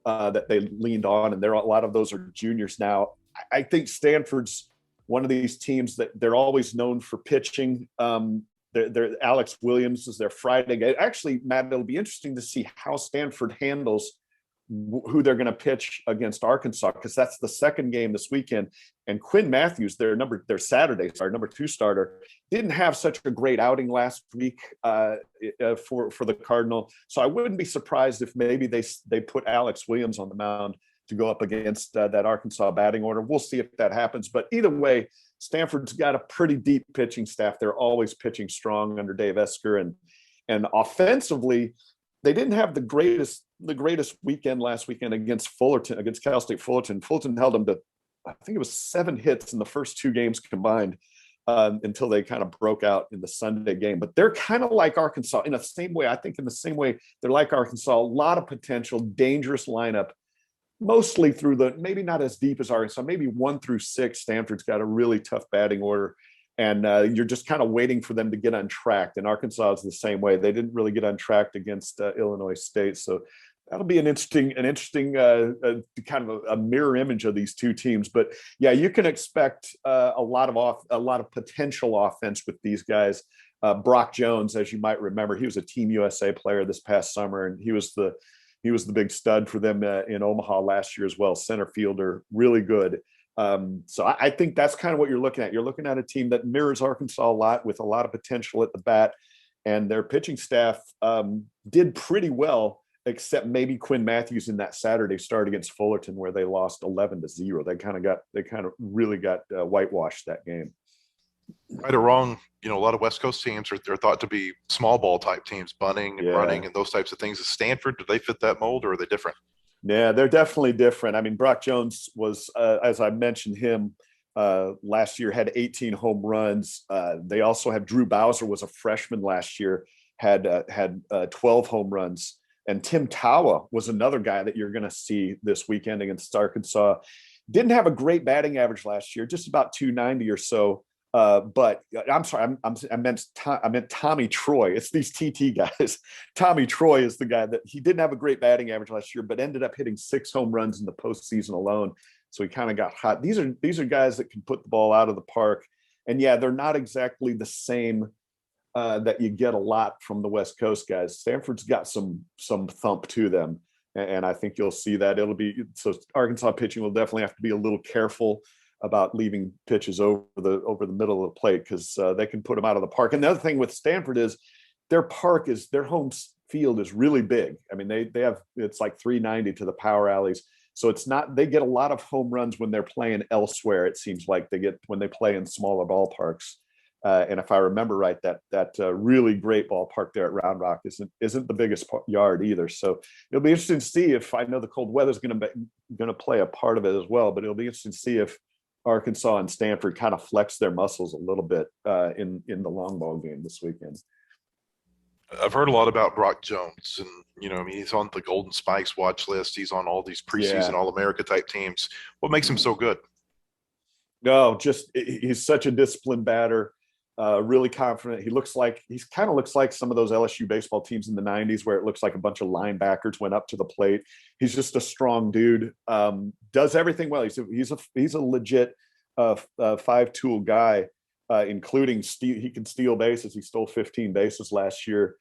that they leaned on, and a lot of those are juniors now. I think Stanford's one of these teams that they're always known for pitching. They're Alex Williams is their Friday guy. Actually, Matt, it'll be interesting to see how Stanford handles who they're going to pitch against Arkansas, because that's the second game this weekend. And Quinn Matthews, their Saturday starter, number 2 starter, didn't have such a great outing last week for the Cardinal. So I wouldn't be surprised if maybe they put Alex Williams on the mound to go up against that Arkansas batting order. We'll see if that happens. But either way, Stanford's got a pretty deep pitching staff. They're always pitching strong under Dave Esker, and offensively, they didn't have the greatest weekend last weekend against Cal State Fullerton. Fullerton held them to, I think it was 7 hits in the first 2 games combined until they kind of broke out in the Sunday game. But they're kind of like Arkansas in the same way. I think in the same way they're like Arkansas, a lot of potential, dangerous lineup, mostly through maybe not as deep as Arkansas, maybe 1 through 6. Stanford's got a really tough batting order. And you're just kind of waiting for them to get untracked. And Arkansas is the same way. They didn't really get untracked against Illinois State. So that'll be an interesting kind of a mirror image of these two teams. But yeah, you can expect a lot of potential offense with these guys. Brock Jones, as you might remember, he was a Team USA player this past summer, and he was the big stud for them in Omaha last year as well. Center fielder, really good. So I think that's kind of what you're looking at. You're looking at a team that mirrors Arkansas a lot, with a lot of potential at the bat, and their pitching staff did pretty well, except maybe Quinn Matthews in that Saturday start against Fullerton, where they lost 11-0. They kind of really got whitewashed that game. Right or wrong, a lot of West Coast teams they're thought to be small ball type teams, bunting and running and those types of things. Is Stanford, do they fit that mold, or are they different? Yeah, they're definitely different. Brock Jones was, as I mentioned him, last year had 18 home runs. They also have Drew Bowser, was a freshman last year, had 12 home runs. And Tim Tawa was another guy that you're going to see this weekend against Arkansas. Didn't have a great batting average last year, just about 290 or so. But I'm sorry, I meant Tommy Troy. It's these TT guys. Tommy Troy is the guy that he didn't have a great batting average last year, but ended up hitting 6 home runs in the postseason alone. So he kind of got hot. These are guys that can put the ball out of the park. And yeah, they're not exactly the same that you get a lot from the West Coast guys. Stanford's got some thump to them, and I think you'll see that. So Arkansas pitching will definitely have to be a little careful about leaving pitches over the middle of the plate, because they can put them out of the park. And the other thing with Stanford is their home field is really big. They have, it's like 390 to the power alleys. So they get a lot of home runs when they're playing elsewhere. It seems like they get when they play in smaller ballparks. And if I remember right, that really great ballpark there at Round Rock isn't the biggest yard either. So it'll be interesting to see if, I know the cold weather is going to play a part of it as well, but it'll be interesting to see if Arkansas and Stanford kind of flex their muscles a little bit in the long ball game this weekend. I've heard a lot about Brock Jones, and he's on the Golden Spikes watch list. He's on all these preseason All-America type teams. What makes him so good? No, just he's such a disciplined batter. Really confident. He kind of looks like some of those LSU baseball teams in the 90s, where it looks like a bunch of linebackers went up to the plate. He's just a strong dude. Does everything well. He's a legit 5-tool guy, including he can steal bases. He stole 15 bases last year.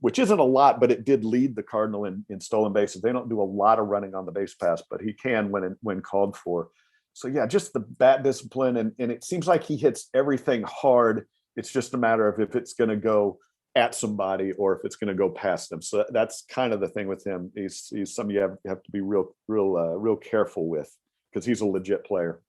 which isn't a lot, but it did lead the Cardinal in stolen bases. They don't do a lot of running on the base pass, but he can when called for. So yeah, just the bat discipline, and it seems like he hits everything hard. It's just a matter of if it's going to go at somebody or if it's going to go past them. So that's kind of the thing with him. He's something you have to be real careful with, because he's a legit player.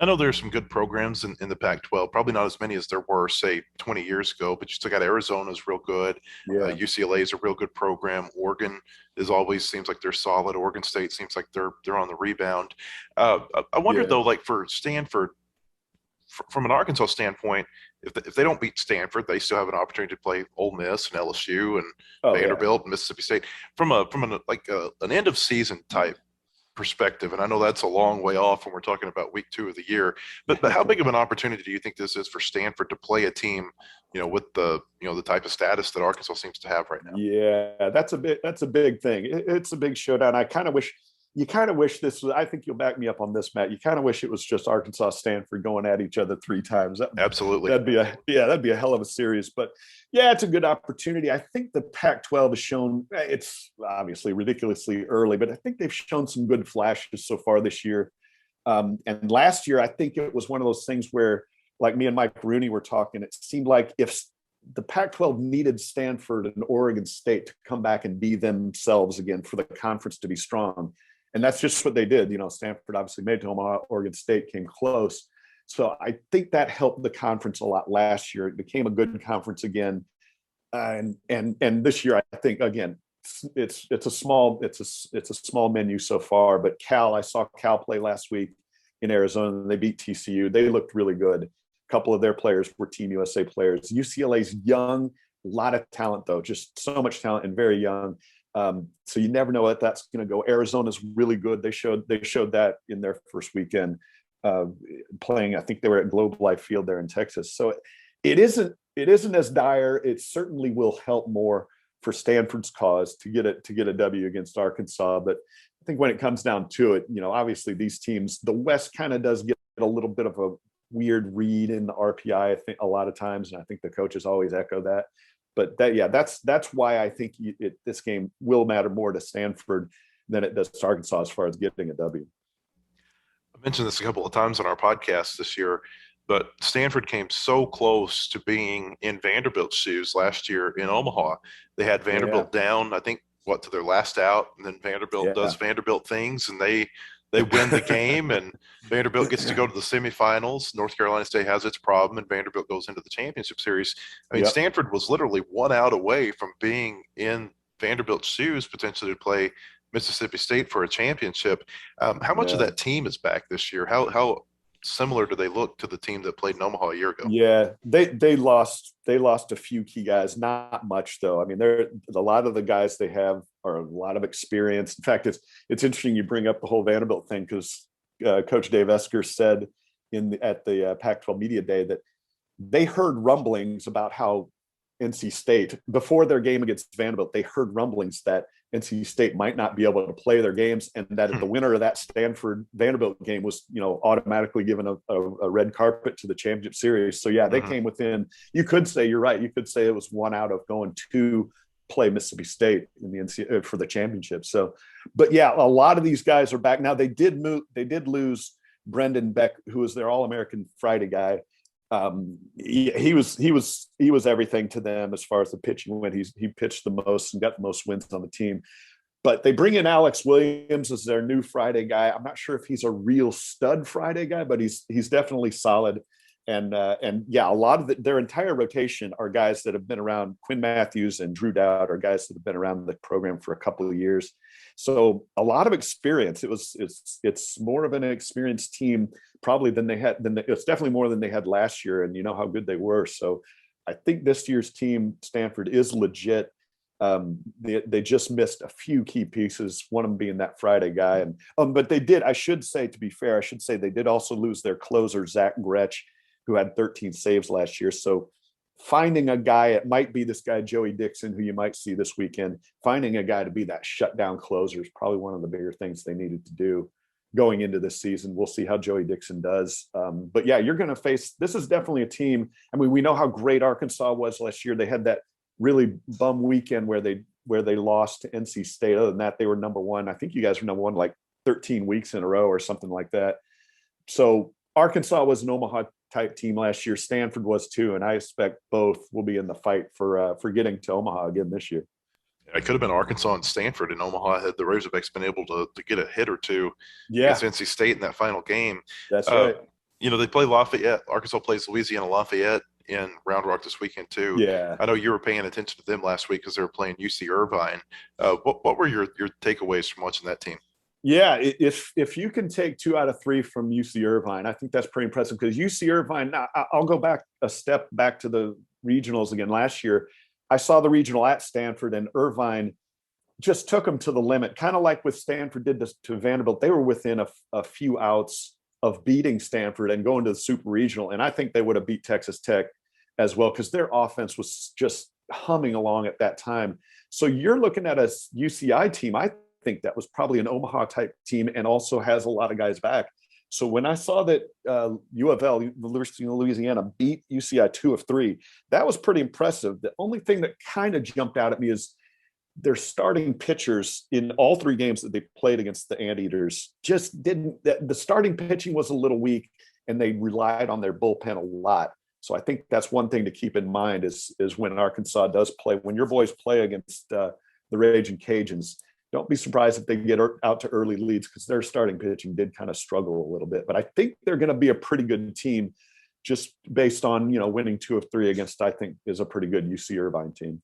I know there's some good programs in the Pac-12, probably not as many as there were, say, 20 years ago, but you still got Arizona's real good. Yeah. UCLA is a real good program. Oregon seems like they're solid. Oregon State seems like they're on the rebound. I wonder, though, like for Stanford, from an Arkansas standpoint, if they don't beat Stanford, they still have an opportunity to play Ole Miss and LSU and Vanderbilt and Mississippi State. From an end of season type perspective, and I know that's a long way off when we're talking about week 2 of the year, but how big of an opportunity do you think this is for Stanford to play a team, with the type of status that Arkansas seems to have right now? Yeah, that's a big thing. It's a big showdown. You kind of wish this was, I think you'll back me up on this, Matt. You kind of wish it was just Arkansas, Stanford going at each other 3 times. Absolutely. That'd be a hell of a series, but yeah, it's a good opportunity. I think the Pac-12 has shown, it's obviously ridiculously early, but I think they've shown some good flashes so far this year. And last year, I think it was one of those things where, like me and Mike Rooney were talking, it seemed like if the Pac-12 needed Stanford and Oregon State to come back and be themselves again for the conference to be strong. And that's just what they did. Stanford obviously made it to Omaha. Oregon State came close. So I think that helped the conference a lot last year. It became a good conference again. And this year, I think, again, it's a small menu so far. But I saw Cal play last week in Arizona, and they beat TCU. They looked really good. A couple of their players were Team USA players. UCLA's young, a lot of talent, though, just so much talent and very young. So you never know what that's going to go. Arizona's really good. They showed that in their first weekend playing. I think they were at Globe Life Field there in Texas. So it isn't as dire. It certainly will help more for Stanford's cause to get a W against Arkansas. But I think when it comes down to it, obviously these teams, the West kind of does get a little bit of a weird read in the RPI, I think, a lot of times, and I think the coaches always echo that. But that's why I think this game will matter more to Stanford than it does to Arkansas as far as getting a W. I mentioned this a couple of times on our podcast this year, but Stanford came so close to being in Vanderbilt's shoes last year in Omaha. They had Vanderbilt down, I think, to their last out, and then Vanderbilt does Vanderbilt things, and they win the game, and Vanderbilt gets to go to the semifinals. North Carolina State has its problem, and Vanderbilt goes into the championship series. I mean, Stanford was literally 1 out away from being in Vanderbilt's shoes, potentially to play Mississippi State for a championship. How much of that team is back this year? How similar do they look to the team that played in Omaha a year ago? Yeah, they lost a few key guys, not much though. I mean, a lot of the guys they have are a lot of experience. In fact, it's interesting you bring up the whole Vanderbilt thing, because Coach Dave Esker said at the Pac-12 Media Day that they heard rumblings about how NC State, before their game against Vanderbilt, they heard rumblings that NC State might not be able to play their games, and that the winner of that Stanford Vanderbilt game was, automatically given a red carpet to the championship series. So they came within. You could say, you're right. You could say it was 1 out of going to play Mississippi State in the NCAA for the championship. So, but a lot of these guys are back now. They did lose Brendan Beck, who was their All-American Friday guy. He was everything to them as far as the pitching went. He pitched the most and got the most wins on the team. But they bring in Alex Williams as their new Friday guy. I'm not sure if he's a real stud Friday guy, but he's definitely solid. And a lot of their entire rotation are guys that have been around. Quinn Matthews and Drew Dowd are guys that have been around the program for a couple of years. So a lot of experience. It's more of an experienced team probably than they had. It's definitely more than they had last year, and you know how good they were. So I think this year's team, Stanford, is legit. They just missed a few key pieces, one of them being that Friday guy. And but they did. I should say, to be fair, they did also lose their closer, Zach Gretsch, who had 13 saves last year. So finding a guy, it might be this guy, Joey Dixon, who you might see this weekend, finding a guy to be that shutdown closer is probably one of the bigger things they needed to do going into this season. We'll see how Joey Dixon does. But you're going to face, this is definitely a team. I mean, we know how great Arkansas was last year. They had that really bum weekend where they lost to NC State. Other than that, they were number one. I think you guys were number one like 13 weeks in a row or something like that. So Arkansas was an Omaha type team last year. Stanford was too, and I expect both will be in the fight for getting to Omaha again this year. It could have been Arkansas and Stanford in Omaha had the Razorbacks been able to get a hit or two against NC State in that final game. That's right. They play Lafayette. Arkansas plays Louisiana Lafayette in Round Rock this weekend too. Yeah. I know you were paying attention to them last week because they were playing UC Irvine. What were your takeaways from watching that team? Yeah, if you can take 2 out of 3 from UC Irvine, I think that's pretty impressive because UC Irvine, I'll go back a step back to the regionals again. Last year, I saw the regional at Stanford, and Irvine just took them to the limit, kind of like what Stanford did to Vanderbilt. They were within a few outs of beating Stanford and going to the super regional, and I think they would have beat Texas Tech as well because their offense was just humming along at that time. So you're looking at a UCI team, I think that was probably an Omaha type team and also has a lot of guys back. So when I saw that U of L, University of Louisiana, beat UCI 2 of 3, that was pretty impressive. The only thing that kind of jumped out at me is their starting pitchers in all 3 games that they played against the Anteaters just didn't. The starting pitching was a little weak, and they relied on their bullpen a lot. So I think that's one thing to keep in mind is when Arkansas does play, when your boys play against the Raging Cajuns, don't be surprised if they get out to early leads because their starting pitching did kind of struggle a little bit. But I think they're going to be a pretty good team just based on, winning 2 of 3 against, I think, is a pretty good UC Irvine team.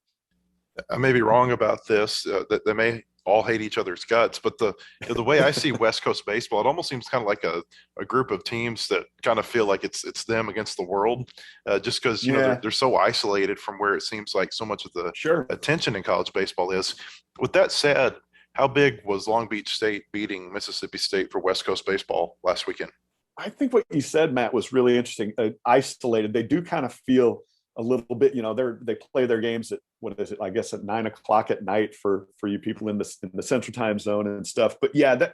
I may be wrong about this, that they may all hate each other's guts, but the way I see West Coast baseball, it almost seems kind of like a group of teams that kind of feel like it's them against the world, just because they're so isolated from where it seems like so much of the attention in college baseball is. With that said, how big was Long Beach State beating Mississippi State for West Coast baseball last weekend? I think what you said, Matt, was really interesting. Isolated. They do kind of feel a little bit, they play their games at, what is it? I guess at 9:00 at night for you people in the Central Time Zone and stuff. But yeah,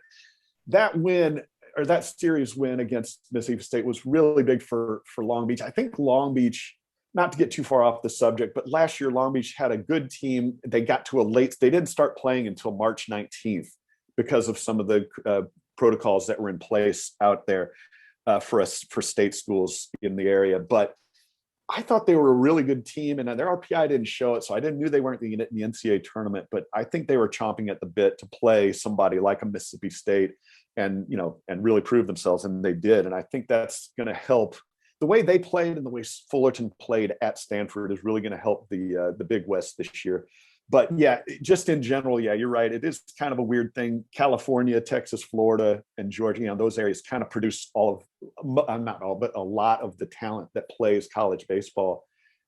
that win or that series win against Mississippi State was really big for Long Beach. I think Long Beach, not to get too far off the subject, but last year Long Beach had a good team. They got to they didn't start playing until March 19th because of some of the protocols that were in place out there for state schools in the area. But I thought they were a really good team, and their RPI didn't show it, so I knew they weren't going to get in the NCAA tournament. But I think they were chomping at the bit to play somebody like a Mississippi State, and really prove themselves, and they did. And I think that's going to help. The way they played and the way Fullerton played at Stanford is really going to help the Big West this year. But yeah, just in general, yeah, you're right. It is kind of a weird thing. California, Texas, Florida, and Georgia, those areas kind of produce not all, but a lot of the talent that plays college baseball.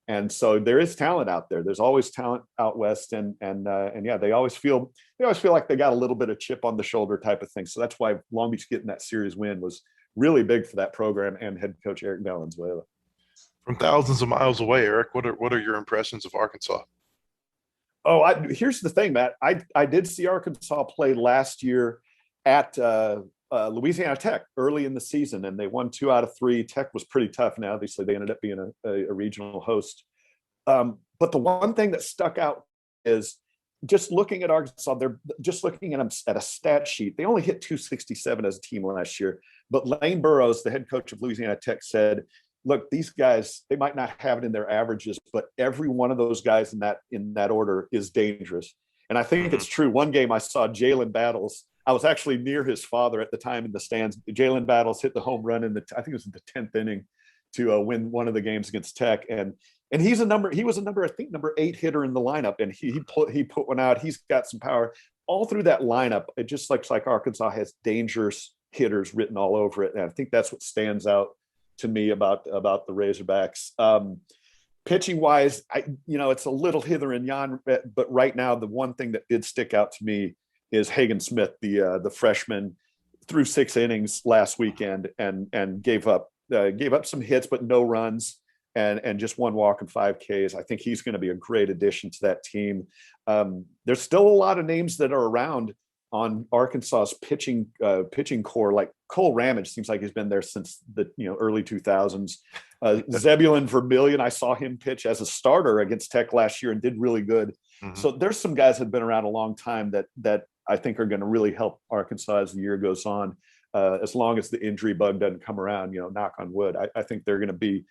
And so there is talent out there. There's always talent out west, and yeah, they always feel like they got a little bit of chip on the shoulder type of thing. So that's why Long Beach getting that series win was really big for that program and head coach Eric Valenzuela. From thousands of miles away, Eric, what are your impressions of Arkansas? Oh, here's the thing, Matt. I did see Arkansas play last year at Louisiana Tech early in the season, and they won 2 out of 3. Tech was pretty tough. Now, obviously, they ended up being a regional host. But the one thing that stuck out is just looking at Arkansas. They're just looking at them at a stat sheet. They only hit 267 as a team last year. But Lane Burroughs, the head coach of Louisiana Tech, said, look, these guys, they might not have it in their averages, but every one of those guys in that order is dangerous. And I think it's true. One game I saw Jalen Battles. I was actually near his father at the time in the stands. Jalen Battles hit the home run I think it was in the 10th inning to win one of the games against Tech. And he was number 8 hitter in the lineup. And he put one out. He's got some power all through that lineup. It just looks like Arkansas has dangerous hitters written all over it. And I think that's what stands out to me about the Razorbacks. Pitching wise, it's a little hither and yon, but right now the one thing that did stick out to me is Hagen Smith, the freshman, threw 6 innings last weekend and gave up some hits but no runs and just 1 walk and 5 Ks. I think he's going to be a great addition to that team. There's still a lot of names that are around on Arkansas's pitching core, like Cole Ramage seems like he's been there since the early 2000s. Zebulon Vermillion, I saw him pitch as a starter against Tech last year and did really good. Mhm. So there's some guys that have been around a long time that I think are going to really help Arkansas as the year goes on. As long as the injury bug doesn't come around, knock on wood, I think they're going to be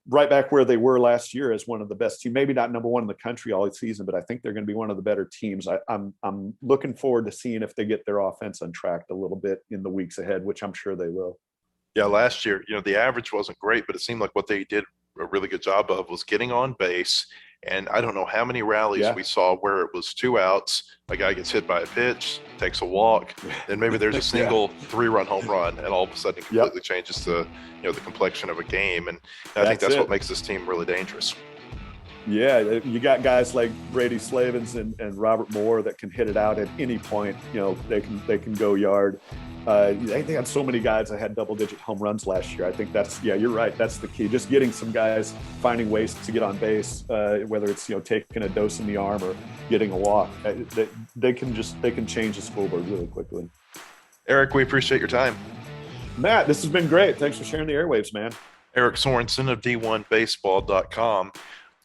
right back where they were last year as one of the best teams. Maybe not number one in the country all season, but I think they're going to be one of the better teams. I'm looking forward to seeing if they get their offense untracked a little bit in the weeks ahead, which I'm sure they will. Yeah, last year, the average wasn't great, but it seemed like what they did a really good job of was getting on base. And I don't know how many rallies we saw where it was 2 outs, a guy gets hit by a pitch, takes a walk, then maybe there's a single 3-run home run, and all of a sudden it completely changes the complexion of a game. And I think that's what makes this team really dangerous. Yeah, you got guys like Brady Slavens and Robert Moore that can hit it out at any point. They can go yard. They had so many guys that had double-digit home runs last year. I think you're right. That's the key. Just getting some guys finding ways to get on base, whether it's taking a dose in the arm or getting a walk. They can change the scoreboard really quickly. Eric, we appreciate your time. Matt, this has been great. Thanks for sharing the airwaves, man. Eric Sorenson of D1Baseball.com.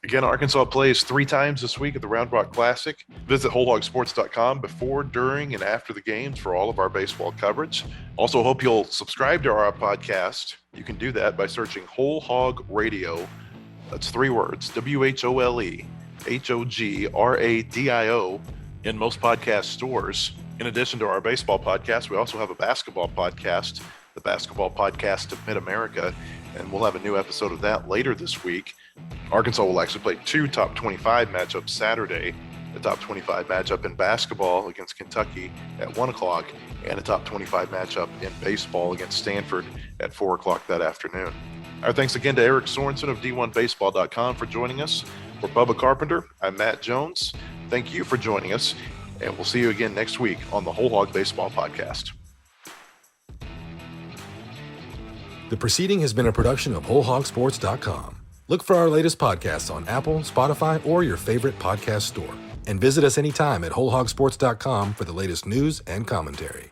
Again, Arkansas plays 3 times this week at the Round Rock Classic. Visit WholeHogSports.com before, during, and after the games for all of our baseball coverage. Also, hope you'll subscribe to our podcast. You can do that by searching Whole Hog Radio. That's 3 words, WHOLEHOGRADIO, in most podcast stores. In addition to our baseball podcast, we also have a basketball podcast, the Basketball Podcast of Mid-America, and we'll have a new episode of that later this week. Arkansas will actually play 2 top 25 matchups Saturday, a top 25 matchup in basketball against Kentucky at 1 o'clock, and a top 25 matchup in baseball against Stanford at 4 o'clock that afternoon. Our thanks again to Eric Sorenson of D1Baseball.com for joining us. For Bubba Carpenter, I'm Matt Jones. Thank you for joining us, and we'll see you again next week on the Whole Hog Baseball Podcast. The proceeding has been a production of WholeHogSports.com. Look for our latest podcasts on Apple, Spotify, or your favorite podcast store. And visit us anytime at WholeHogSports.com for the latest news and commentary.